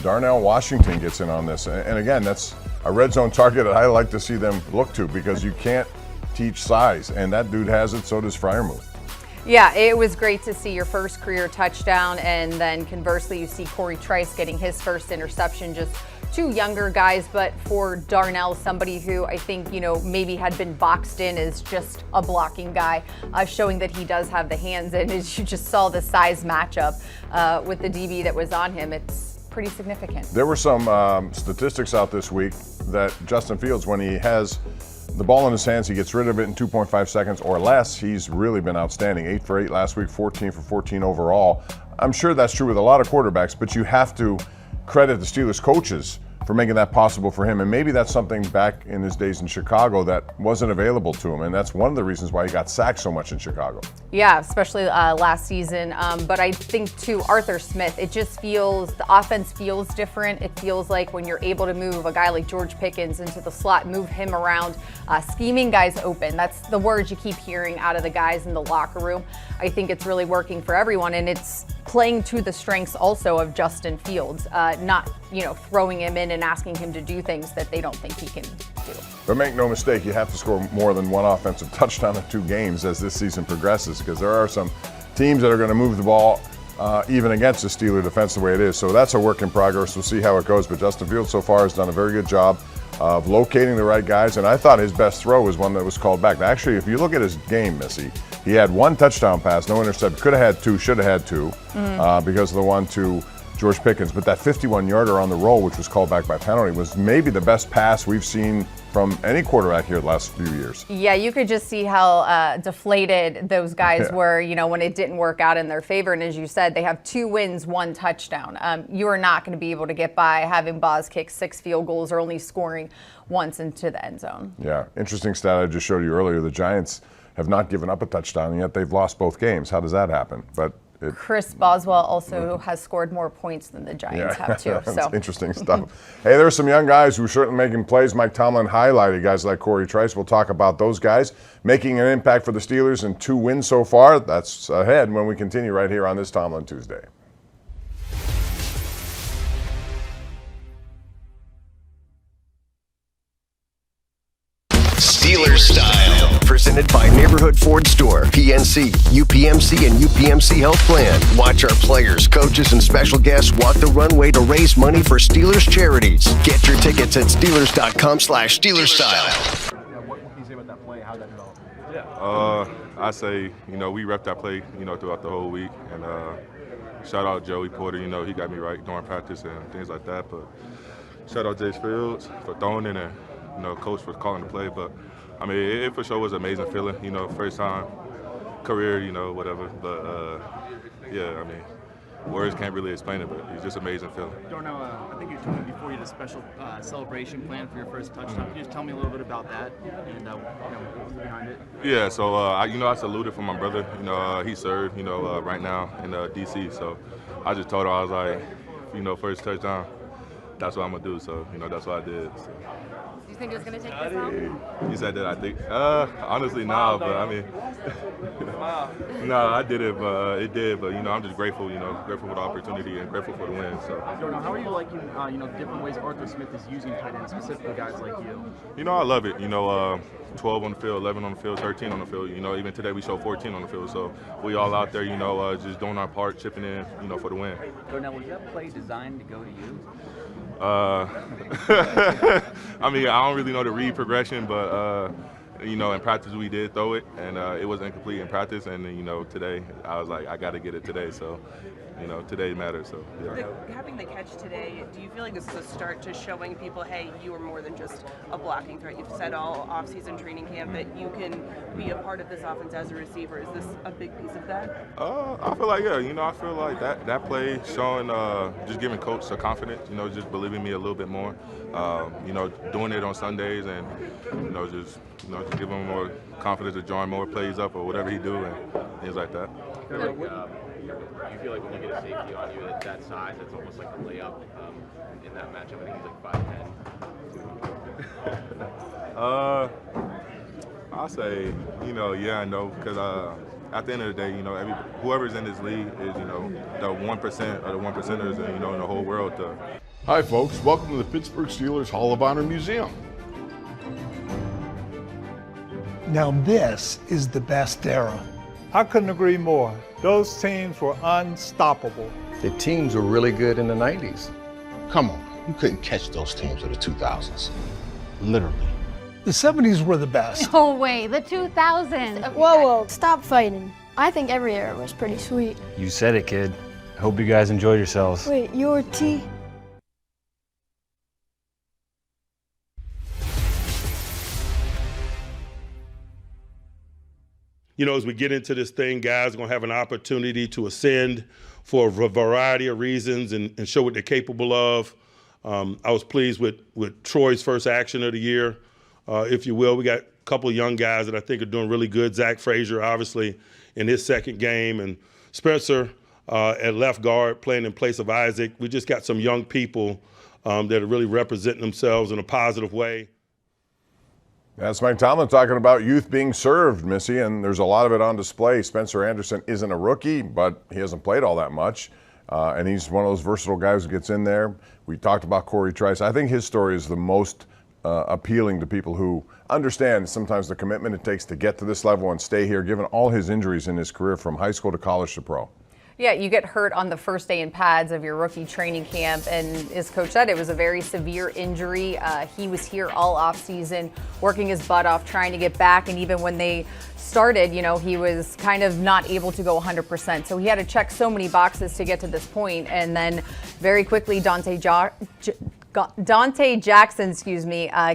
Speaker 1: Darnell Washington gets in on this. And again, that's a red zone target that I like to see them look to, because you can't teach size, and that dude has it, so does Freiermuth.
Speaker 16: Yeah, it was great to see your first career touchdown, and then conversely, you see Corey Trice getting his first interception. Just two younger guys, but for Darnell, somebody who I think, maybe had been boxed in as just a blocking guy, showing that he does have the hands, and as you just saw the size matchup with the DB that was on him, it's pretty significant.
Speaker 1: There were some statistics out this week that Justin Fields, when he has the ball in his hands, he gets rid of it in 2.5 seconds or less. He's really been outstanding. 8 for 8 last week, 14 for 14 overall. I'm sure that's true with a lot of quarterbacks, but you have to credit the Steelers coaches for making that possible for him. And maybe that's something back in his days in Chicago that wasn't available to him. And that's one of the reasons why he got sacked so much in Chicago.
Speaker 16: Yeah, especially last season. But I think too, Arthur Smith, it just feels, the offense feels different. It feels like when you're able to move a guy like George Pickens into the slot, move him around, scheming guys open. That's the words you keep hearing out of the guys in the locker room. I think it's really working for everyone, and it's playing to the strengths also of Justin Fields, not, throwing him in and asking him to do things that they don't think he can do.
Speaker 1: But make no mistake, you have to score more than one offensive touchdown in 2 games as this season progresses, because there are some teams that are going to move the ball even against the Steeler defense the way it is. So that's a work in progress. We'll see how it goes. But Justin Fields so far has done a very good job of locating the right guys. And I thought his best throw was one that was called back. Now, actually, if you look at his game, Missy, he had 1 touchdown pass, no interception. Could have had 2, should have had 2 because of the one to George Pickens. But that 51-yarder on the roll, which was called back by penalty, was maybe the best pass we've seen from any quarterback here the last few years.
Speaker 16: Yeah, you could just see how deflated those guys were, when it didn't work out in their favor. And as you said, they have 2 wins, 1 touchdown. You are not going to be able to get by having Boz kick 6 field goals or only scoring once into the end zone.
Speaker 1: Yeah, interesting stat I just showed you earlier. The Giants have not given up a touchdown, and yet they've lost both games. How does that happen? But
Speaker 16: Chris Boswell also has scored more points than the Giants have too.
Speaker 1: That's interesting stuff. Hey, there's some young guys who are certainly making plays. Mike Tomlin highlighted guys like Corey Trice. We'll talk about those guys making an impact for the Steelers in 2 wins so far. That's ahead when we continue right here on this Tomlin Tuesday.
Speaker 19: Steelers Style, presented by Neighborhood Ford Store, PNC, UPMC, and UPMC Health Plan. Watch our players, coaches, and special guests walk the runway to raise money for Steelers charities. Get your tickets at Steelers.com/Steelers Style.
Speaker 3: What can you say about that play? How that developed?
Speaker 18: I say, we repped that play, throughout the whole week. And shout out Joey Porter, he got me right during practice and things like that. But shout out Jace Fields for throwing it, and coach for calling the play. But I mean, it for sure was an amazing feeling, first time career, whatever. But yeah, I mean, words can't really explain it, but it's just amazing feeling.
Speaker 11: Darnell, I think you told me before you had a special celebration plan for your first touchdown. Can you just tell me a little bit about that and what was behind it?
Speaker 18: Yeah, so I saluted for my brother. He served, right now in D.C. So I just told him, I was like, first touchdown, that's what I'm gonna do. So that's what I did. So.
Speaker 9: Do you think it was going to take this long?
Speaker 18: You said that, I think. Honestly, no, but I mean, no, I did it, but it did. But I'm just grateful, grateful for the opportunity and grateful for the win. So.
Speaker 11: Darnell, how are you liking, different ways Arthur Smith is using tight ends, specifically guys like you?
Speaker 18: I love it. 12 on the field, 11 on the field, 13 on the field. Even today we showed 14 on the field. So we all out there, just doing our part, chipping in, for the win.
Speaker 20: Darnell, was that play designed to go to you?
Speaker 18: I mean, I don't really know the read progression, but you know, in practice we did throw it, and it was incomplete in practice. And then, you know, today I was like, I got to get it today. So, you know, today matters. So, yeah.
Speaker 21: Having the catch today, do you feel like this is a start to showing people, hey, you are more than just a blocking threat? You've said all off-season training camp that you can be a part of this offense as a receiver. Is this a big piece of that?
Speaker 18: I feel like, yeah, you know, I feel like that play showing, just giving coach the confidence, you know, just believing me a little bit more, you know, doing it on Sundays and, you know, just giving him more confidence to join more plays up or whatever he do and things like that.
Speaker 7: Do you feel like when you get a safety on you at that size, it's almost like a layup in that matchup? I think he's like 5'10".
Speaker 18: I'll say, you know, yeah, I know, because at the end of the day, you know, whoever's in this league is, you know, the 1% or the 1%ers, you know, in the whole world.
Speaker 17: Hi, folks. Welcome to the Pittsburgh Steelers Hall of Honor Museum.
Speaker 22: Now this is the best era. I couldn't agree more. Those teams were unstoppable.
Speaker 23: The teams were really good in the 90s. Come on, you couldn't catch those teams of the 2000s. Literally.
Speaker 22: The 70s were the best.
Speaker 24: No way, the 2000s.
Speaker 25: Whoa, stop fighting. I think every era was pretty sweet.
Speaker 26: You said it, kid. I hope you guys enjoyed yourselves.
Speaker 25: Wait, you're T?
Speaker 2: You know, as we get into this thing, guys are going to have an opportunity to ascend for a variety of reasons and show what they're capable of. I was pleased with Troy's first action of the year, if you will. We got a couple of young guys that I think are doing really good. Zach Frazier, obviously, in his second game, and Spencer at left guard playing in place of Isaac. We just got some young people that are really representing themselves in a positive way.
Speaker 1: That's Mike Tomlin talking about youth being served, Missy, and there's a lot of it on display. Spencer Anderson isn't a rookie, but he hasn't played all that much, and he's one of those versatile guys who gets in there. We talked about Corey Trice. I think his story is the most appealing to people who understand sometimes the commitment it takes to get to this level and stay here, given all his injuries in his career from high school to college to pro.
Speaker 16: Yeah, you get hurt on the first day in pads of your rookie training camp, and as Coach said, it was a very severe injury. He was here all offseason, working his butt off, trying to get back, and even when they started, you know, he was kind of not able to go 100%. So he had to check so many boxes to get to this point, and then very quickly Dante Jackson,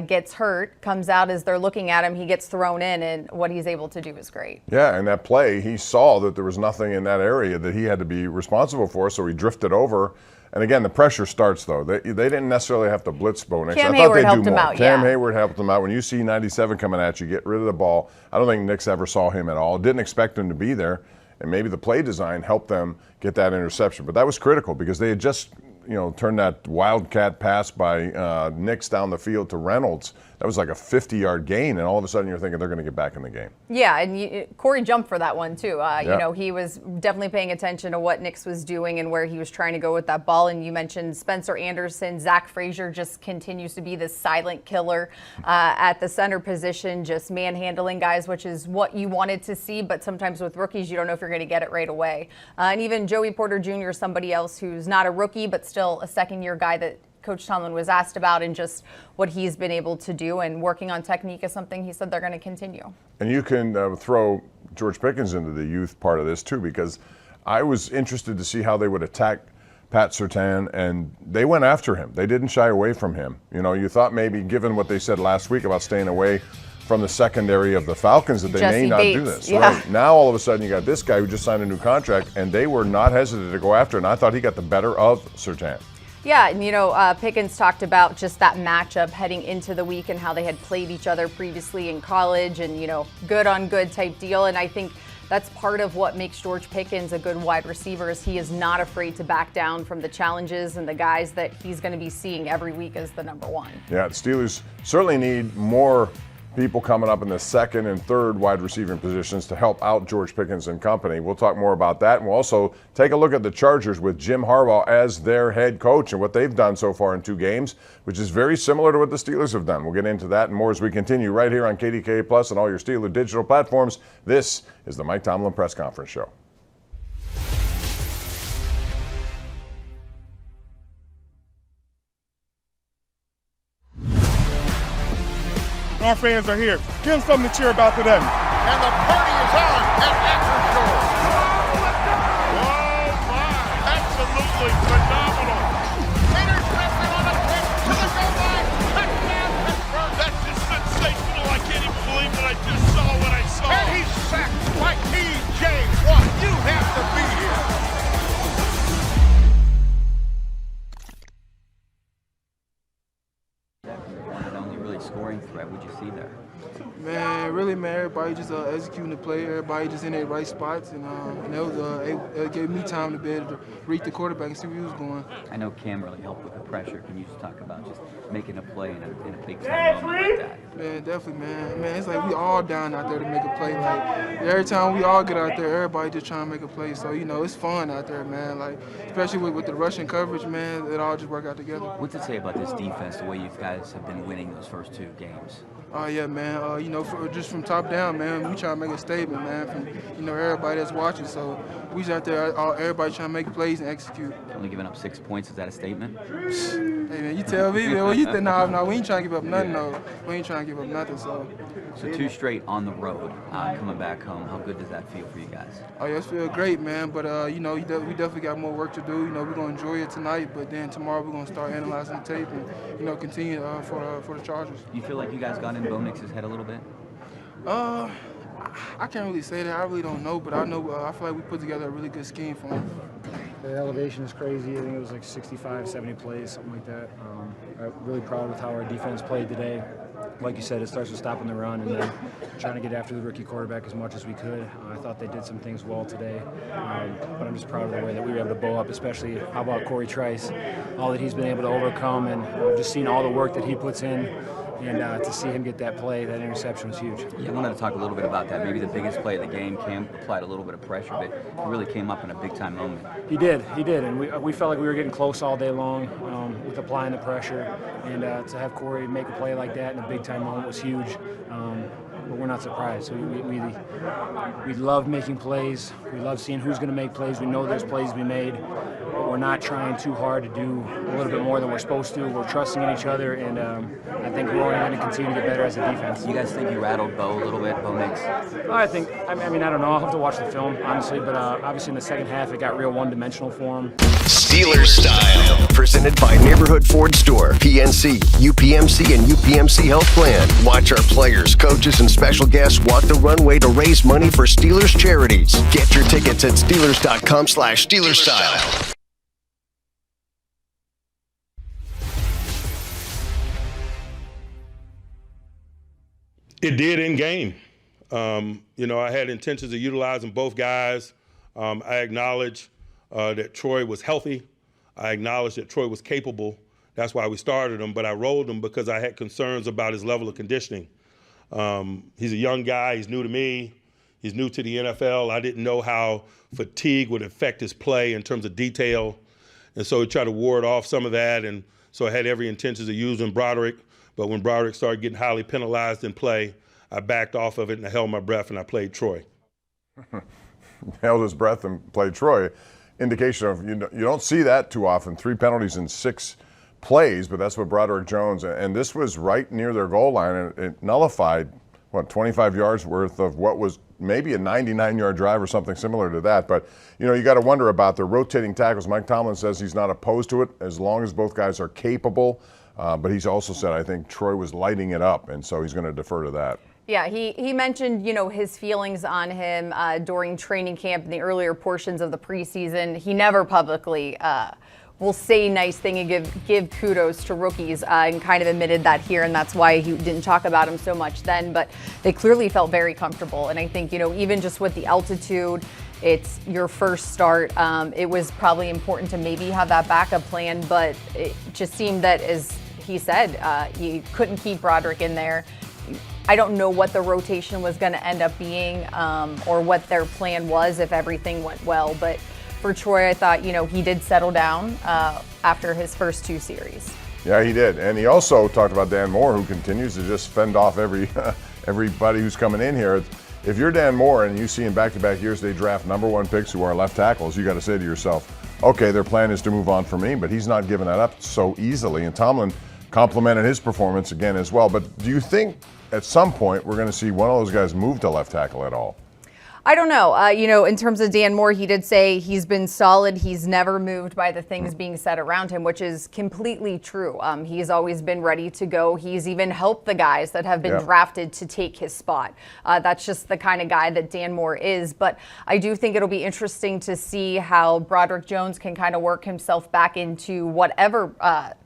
Speaker 16: gets hurt, comes out as they're looking at him, he gets thrown in, and what he's able to do is great.
Speaker 1: Yeah, and that play, he saw that there was nothing in that area that he had to be responsible for, so he drifted over. And again, the pressure starts, though. They didn't necessarily have to blitz Bo Nix.
Speaker 16: Cam
Speaker 1: I thought
Speaker 16: Hayward
Speaker 1: they'd
Speaker 16: helped
Speaker 1: do
Speaker 16: him
Speaker 1: more.
Speaker 16: out,
Speaker 1: Cam
Speaker 16: yeah.
Speaker 1: Hayward helped him out. When you see 97 coming at you, get rid of the ball. I don't think Nix ever saw him at all. Didn't expect him to be there. And maybe the play design helped them get that interception. But that was critical because they had just, you know, turned that wildcat pass by Nix down the field to Reynolds. That was like a 50-yard gain, and all of a sudden you're thinking they're going to get back in the game.
Speaker 16: Yeah, and Corey jumped for that one too. You know, he was definitely paying attention to what Nix was doing and where he was trying to go with that ball. And you mentioned Spencer Anderson. Zach Frazier just continues to be this silent killer at the center position, just manhandling guys, which is what you wanted to see. But sometimes with rookies, you don't know if you're going to get it right away. And even Joey Porter Jr., somebody else who's not a rookie, but still a second-year guy that Coach Tomlin was asked about and just what he's been able to do, and working on technique is something he said they're going to continue.
Speaker 1: And you can throw George Pickens into the youth part of this too, because I was interested to see how they would attack Pat Surtain, and they went after him. They didn't shy away from him. You know, you thought maybe, given what they said last week about staying away from the secondary of the Falcons, that they may not do this.
Speaker 16: Yeah.
Speaker 1: Right now, all of a sudden, you got this guy who just signed a new contract, and they were not hesitant to go after it. And I thought he got the better of Surtain.
Speaker 16: Yeah, and you know, Pickens talked about just that matchup heading into the week and how they had played each other previously in college, and, you know, good on good type deal. And I think that's part of what makes George Pickens a good wide receiver, is he is not afraid to back down from the challenges and the guys that he's going to be seeing every week as the number one.
Speaker 1: Yeah, the Steelers certainly need more people coming up in the second and third wide receiving positions to help out George Pickens and company. We'll talk more about that, and we'll also take a look at the Chargers with Jim Harbaugh as their head coach and what they've done so far in 2 games, which is very similar to what the Steelers have done. We'll get into that and more as we continue right here on KDKA Plus and all your Steeler digital platforms. This is the Mike Tomlin Press Conference Show.
Speaker 4: and our fans are here. Give them something to cheer about today.
Speaker 5: And the party is on at Acrisure. Oh my, absolutely phenomenal. Interception on the pitch to the goal line. Touchdown Pittsburgh. That's just sensational. I can't even believe that I just saw what I saw. And he's sacked by T.J. Watt. You have to be here.
Speaker 20: One and only really scoring threat. What'd you see there?
Speaker 4: Man, really, man, everybody just executing the play. Everybody just in their right spots, and it gave me time to be able to read the quarterback and see where he was going.
Speaker 20: I know Cam really helped with the pressure. Can you just talk about just making a play in a big time moment like that?
Speaker 4: Man, definitely, man. Man, it's like we all down out there to make a play. Like every time we all get out there, everybody just trying to make a play. So it's fun out there, man. Like especially with the rushing coverage, man, it all just work out together.
Speaker 20: What's it say about this defense, the way you guys have been winning those first 2 games?
Speaker 4: Oh yeah, man. Just from top down, man, we try to make a statement, man. From everybody that's watching. So we just out there, everybody trying to make plays and execute.
Speaker 20: Only giving up 6 points, is that a statement?
Speaker 4: Hey man, you tell me, man. What you think? No, we ain't trying to give up nothing. No, we ain't trying to give up nothing. So
Speaker 20: 2 straight on the road, coming back home. How good does that feel for you guys?
Speaker 4: Oh yeah, it feels great, man. But we definitely got more work to do. We're gonna enjoy it tonight, but then tomorrow we're gonna start analyzing the tape and continue for the Chargers.
Speaker 20: You feel like you guys got in Bo Nix's head a little bit?
Speaker 4: I can't really say that. I really don't know, but I know I feel like we put together a really good scheme for him.
Speaker 26: The elevation is crazy. I think it was like 65, 70 plays, something like that. I'm really proud with how our defense played today. Like you said, it starts with stopping the run and then trying to get after the rookie quarterback as much as we could. I thought they did some things well today, but I'm just proud of the way that we were able to bow up, especially how about Corey Trice, all that he's been able to overcome, and just seeing all the work that he puts in. And to see him get that play, that interception was huge.
Speaker 20: Yeah, I wanted to talk a little bit about that. Maybe the biggest play of the game. Cam applied a little bit of pressure, but he really came up in a big-time moment.
Speaker 26: He did, and we felt like we were getting close all day long with applying the pressure. And to have Corey make a play like that in a big-time moment was huge. But we're not surprised. We love making plays. We love seeing who's going to make plays. We know there's plays to be made. But we're not trying too hard to do a little bit more than we're supposed to. We're trusting in each other, and I think we're only going to continue to get better as a defense.
Speaker 20: You guys think you rattled Bo a little bit, Bo Nix?
Speaker 26: I don't know. I'll have to watch the film, honestly. But obviously in the second half, it got real one-dimensional for him.
Speaker 19: Steelers Style, presented by Neighborhood Ford Store, PNC, UPMC, and UPMC Health Plan. Watch our players, coaches, and special guests walk the runway to raise money for Steelers charities. Get your tickets at Steelers.com/SteelersStyle.
Speaker 2: It did in game. I had intentions of utilizing both guys. I acknowledge that Troy was healthy. I acknowledge that Troy was capable. That's why we started him, but I rolled him because I had concerns about his level of conditioning. He's a young guy. He's new to me. He's new to the NFL. I didn't know how fatigue would affect his play in terms of detail. And so we tried to ward off some of that. And so I had every intention of using Broderick. But when Broderick started getting highly penalized in play, I backed off of it and I held my breath and I played Troy.
Speaker 1: Held his breath and played Troy. Indication of, you don't see that too often. 3 penalties in 6 plays, but that's what Broderick Jones, and this was right near their goal line, and it nullified, 25 yards worth of what was maybe a 99-yard drive or something similar to that. But, you got to wonder about the rotating tackles. Mike Tomlin says he's not opposed to it as long as both guys are capable. But he's also said, I think Troy was lighting it up, and so he's going to defer to that.
Speaker 16: Yeah, he mentioned, his feelings on him during training camp in the earlier portions of the preseason. He never publicly will say nice thing and give kudos to rookies and kind of admitted that here, and that's why he didn't talk about him so much then. But they clearly felt very comfortable, and I think, even just with the altitude, it's your first start. It was probably important to maybe have that backup plan, but it just seemed that, as he said, he couldn't keep Broderick in there. I don't know what the rotation was going to end up being or what their plan was if everything went well. But for Troy, I thought, he did settle down after his first 2 series.
Speaker 1: Yeah, he did. And he also talked about Dan Moore, who continues to just fend off everybody who's coming in here. If you're Dan Moore and you see in back-to-back years they draft #1 picks who are left tackles, you got to say to yourself, okay, their plan is to move on for me, but he's not giving that up so easily. And Tomlin complimented his performance again as well. But do you think at some point we're going to see one of those guys move to left tackle at all.
Speaker 16: I don't know. In terms of Dan Moore, he did say he's been solid. He's never moved by the things being said around him, which is completely true. He's always been ready to go. He's even helped the guys that have been drafted to take his spot. That's just the kind of guy that Dan Moore is. But I do think it'll be interesting to see how Broderick Jones can kind of work himself back into whatever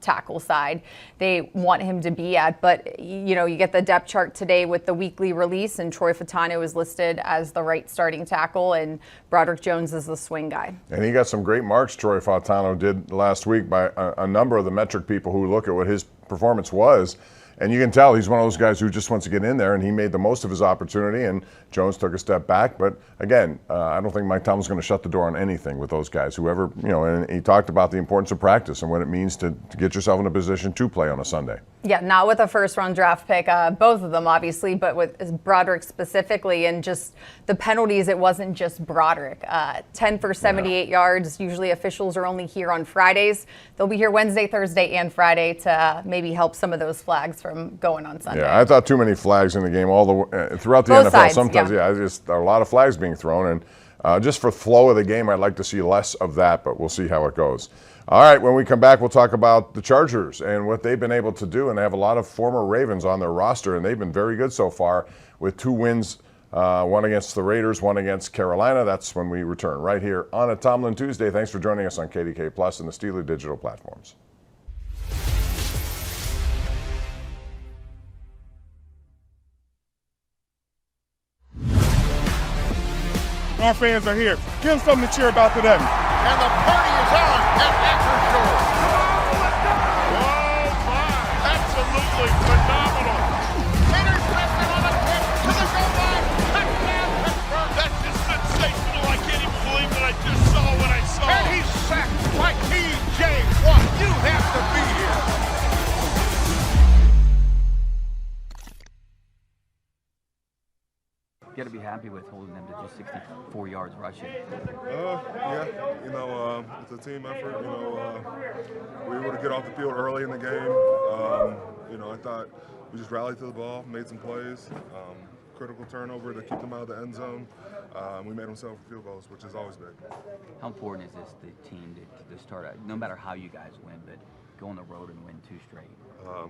Speaker 16: tackle side they want him to be at. But, you get the depth chart today with the weekly release, and Troy Fautanu is listed as the right starting tackle, and Broderick Jones is the swing guy.
Speaker 1: And he got some great marks, Troy Fautanu did last week, by a number of the metric people who look at what his performance was. And you can tell he's one of those guys who just wants to get in there, and he made the most of his opportunity, and Jones took a step back. But again, I don't think Mike Tomlin's going to shut the door on anything with those guys. Whoever, and he talked about the importance of practice and what it means to get yourself in a position to play on a Sunday.
Speaker 16: Yeah, not with a first-round draft pick, both of them obviously, but with Broderick specifically, and just the penalties, it wasn't just Broderick. 10 for 78 yards. Usually officials are only here on Fridays. They'll be here Wednesday, Thursday, and Friday to maybe help some of those flags from going on Sunday.
Speaker 1: Yeah, I thought too many flags in the game throughout the
Speaker 16: Both
Speaker 1: NFL.
Speaker 16: sides,
Speaker 1: Sometimes, just a lot of flags being thrown, and just for flow of the game, I'd like to see less of that, but we'll see how it goes. All right, when we come back, we'll talk about the Chargers and what they've been able to do, and they have a lot of former Ravens on their roster, and they've been very good so far with 2 wins, one against the Raiders, one against Carolina. That's when we return right here on a Tomlin Tuesday. Thanks for joining us on KDK Plus and the Steeler digital platforms.
Speaker 6: Our fans are here. Give them something to cheer about today.
Speaker 5: And the party is on at Acrisure. Oh my, absolutely phenomenal. Intercepted on a pitch to the goal line. Touchdown, Pittsburgh. That's just sensational. I can't even believe that I just saw what I saw. And he's sacked by T.J. Watt. You have to be here.
Speaker 20: You got to be happy with holding them to just 64 yards rushing.
Speaker 6: Yeah, it's a team effort. We were able to get off the field early in the game. I thought we just rallied to the ball, made some plays, critical turnover to keep them out of the end zone. We made them settle for field goals, which is always big.
Speaker 20: How important is this, the team, to start, no matter how you guys win, but go on the road and win 2 straight?
Speaker 6: I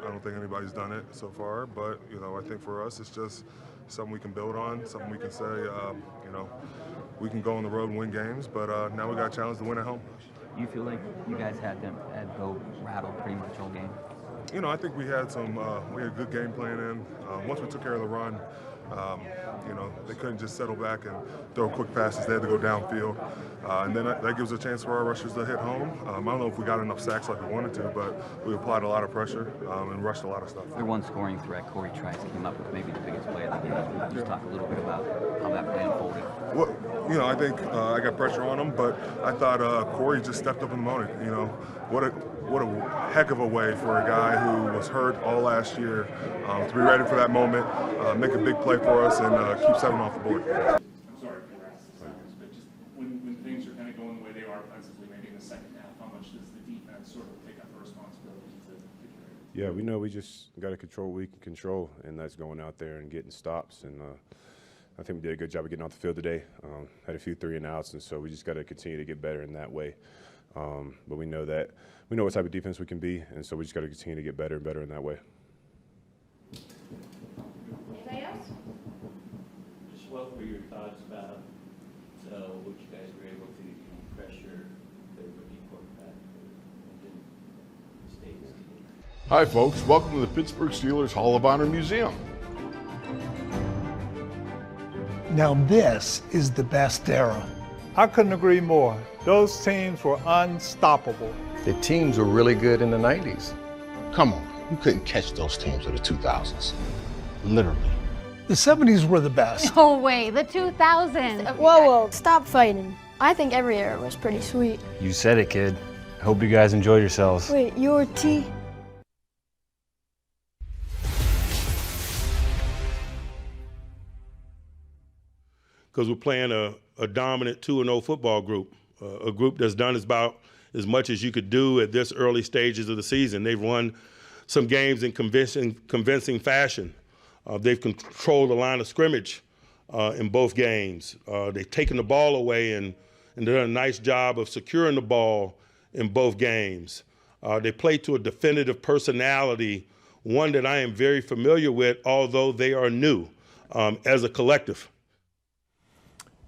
Speaker 6: don't think anybody's done it so far, but, I think for us it's just something we can build on, something we can say, we can go on the road and win games, but now we got a challenge to win at home.
Speaker 20: You feel like you guys had them go rattle pretty much all game?
Speaker 6: I think we had we had a good game plan in. Once we took care of the run, they couldn't just settle back and throw quick passes. They had to go downfield. And then that gives a chance for our rushers to hit home. I don't know if we got enough sacks like we wanted to, but we applied a lot of pressure and rushed a lot of stuff.
Speaker 20: Their one scoring threat, Corey Trice, came up with maybe the biggest play of the game. Just talk a little bit about how that play unfolded.
Speaker 6: Well, I think I got pressure on him, but I thought Corey just stepped up in the moment. What a heck of a way for a guy who was hurt all last year to be ready for that moment, make a big play for us, and keep 7 off the board.
Speaker 3: I'm sorry for asking seconds, but just when things are kind of going the way they are offensively, maybe in the second half, how much does the defense sort of take up the responsibility to carry?
Speaker 10: Yeah, we know we just got to control what we can control, and that's going out there and getting stops. And I think we did a good job of getting off the field today. Had a few 3-and-outs, and so we just got to continue to get better in that way. But we know what type of defense we can be, and so we just got to continue to get better and better in that way.
Speaker 9: Anybody else?
Speaker 12: Just what were your thoughts about what you guys were able to pressure the rookie quarterback and States?
Speaker 17: Hi, folks. Welcome to the Pittsburgh Steelers Hall of Honor Museum.
Speaker 22: Now this is the best era. I couldn't agree more. Those teams were unstoppable.
Speaker 23: The teams were really good in the 90s. Come on, you couldn't catch those teams of the 2000s. Literally.
Speaker 22: The 70s were the best.
Speaker 24: No way, the 2000s.
Speaker 25: Whoa, stop fighting. I think every era was pretty sweet.
Speaker 13: You said it, kid. Hope you guys enjoy yourselves.
Speaker 25: Wait, you're T?
Speaker 2: Because we're playing a dominant 2-0 football group, a group that's done about as much as you could do at this early stages of the season. They've run some games in convincing fashion. They've controlled the line of scrimmage in both games. They've taken the ball away and done a nice job of securing the ball in both games. They play to a definitive personality, one that I am very familiar with, although they are new as a collective.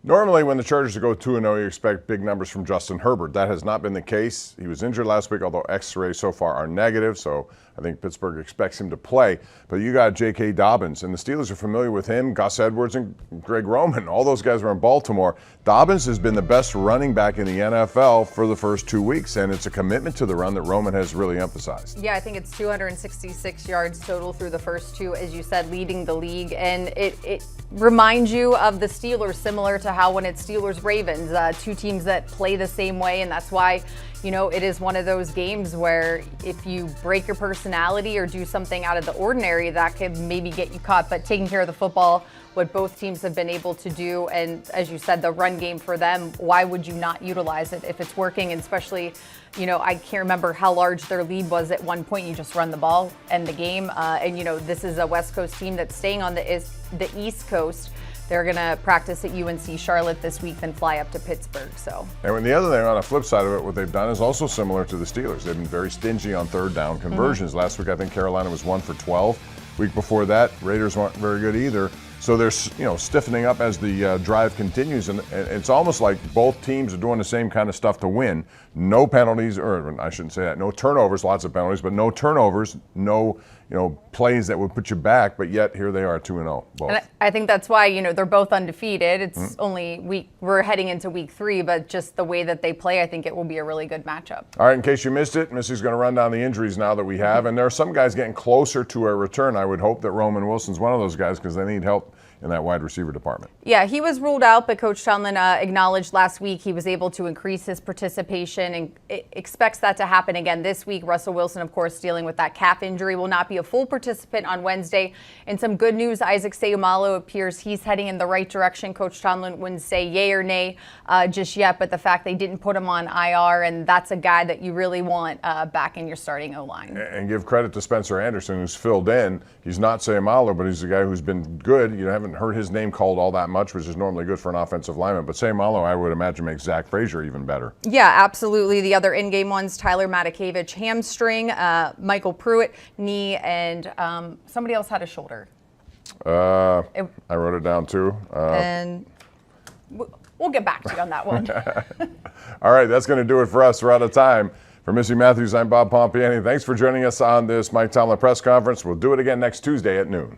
Speaker 1: Normally, when the Chargers go 2-0, you expect big numbers from Justin Herbert. That has not been the case. He was injured last week, although X-rays so far are negative, so I think Pittsburgh expects him to play. But you got J.K. Dobbins, and the Steelers are familiar with him, Gus Edwards and Greg Roman. All those guys were in Baltimore. Dobbins has been the best running back in the NFL for the first 2 weeks, and it's a commitment to the run that Roman has really emphasized.
Speaker 16: Yeah, I think it's 266 yards total through the first two, as you said, leading the league. And it reminds you of the Steelers, similar to how when it's Steelers-Ravens, two teams that play the same way, and that's why, you know, it is one of those games where if you break your personality or do something out of the ordinary, that could maybe get you caught. But taking care of the football, what both teams have been able to do, and as you said, the run game for them, why would you not utilize it if it's working? And especially, you know, I can't remember how large their lead was at one point. You just run the ball, end the game. And, you know, this is a West Coast team that's staying on the East Coast. They're going to practice at UNC Charlotte this week, then fly up to Pittsburgh. So. And
Speaker 1: when the other thing on the flip side of it, what they've done is also similar to the Steelers. They've been very stingy on third down conversions. Last week, I think Carolina was 1 for 12. Week before that, Raiders weren't very good either. So they're, you know, stiffening up as the drive continues, and it's almost like both teams are doing the same kind of stuff to win. No penalties, or I shouldn't say that. No turnovers, lots of penalties, but no turnovers, no, you know, plays that would put you back. But yet here they are, 2-0. Both.
Speaker 16: And I think that's why, you know, they're both undefeated. It's only we're heading into week 3, but just the way that they play, I think it will be a really good matchup.
Speaker 1: All right, in case you missed it, Missy's going to run down the injuries now that we have, and there are some guys getting closer to a return. I would hope that Roman Wilson's one of those guys because they need help in that wide receiver department.
Speaker 16: Yeah, he was ruled out, but Coach Tomlin acknowledged last week he was able to increase his participation and expects that to happen again this week. Russell Wilson, of course, dealing with that calf injury, will not be a full participant on Wednesday. And some good news, Isaac Seumalo appears he's heading in the right direction. Coach Tomlin wouldn't say yay or nay just yet, but the fact they didn't put him on IR, and that's a guy that you really want back in your starting O-line.
Speaker 1: And give credit to Spencer Anderson, who's filled in. He's not Seumalo, but he's a guy who's been good. You haven't heard his name called all that much, which is normally good for an offensive lineman. But Seumalo, I would imagine, makes Zach Frazier even better. Yeah,
Speaker 16: absolutely. The other in-game ones, Tyler Matakevich, hamstring, Michael Pruitt, knee, and somebody else had a shoulder.
Speaker 1: I wrote it down too.
Speaker 16: And we'll get back to you on that one.
Speaker 1: All right, that's going to do it for us. We're out of time. For Missy Matthews, I'm Bob Pompiani. Thanks for joining us on this Mike Tomlin press conference. We'll do it again next Tuesday at noon.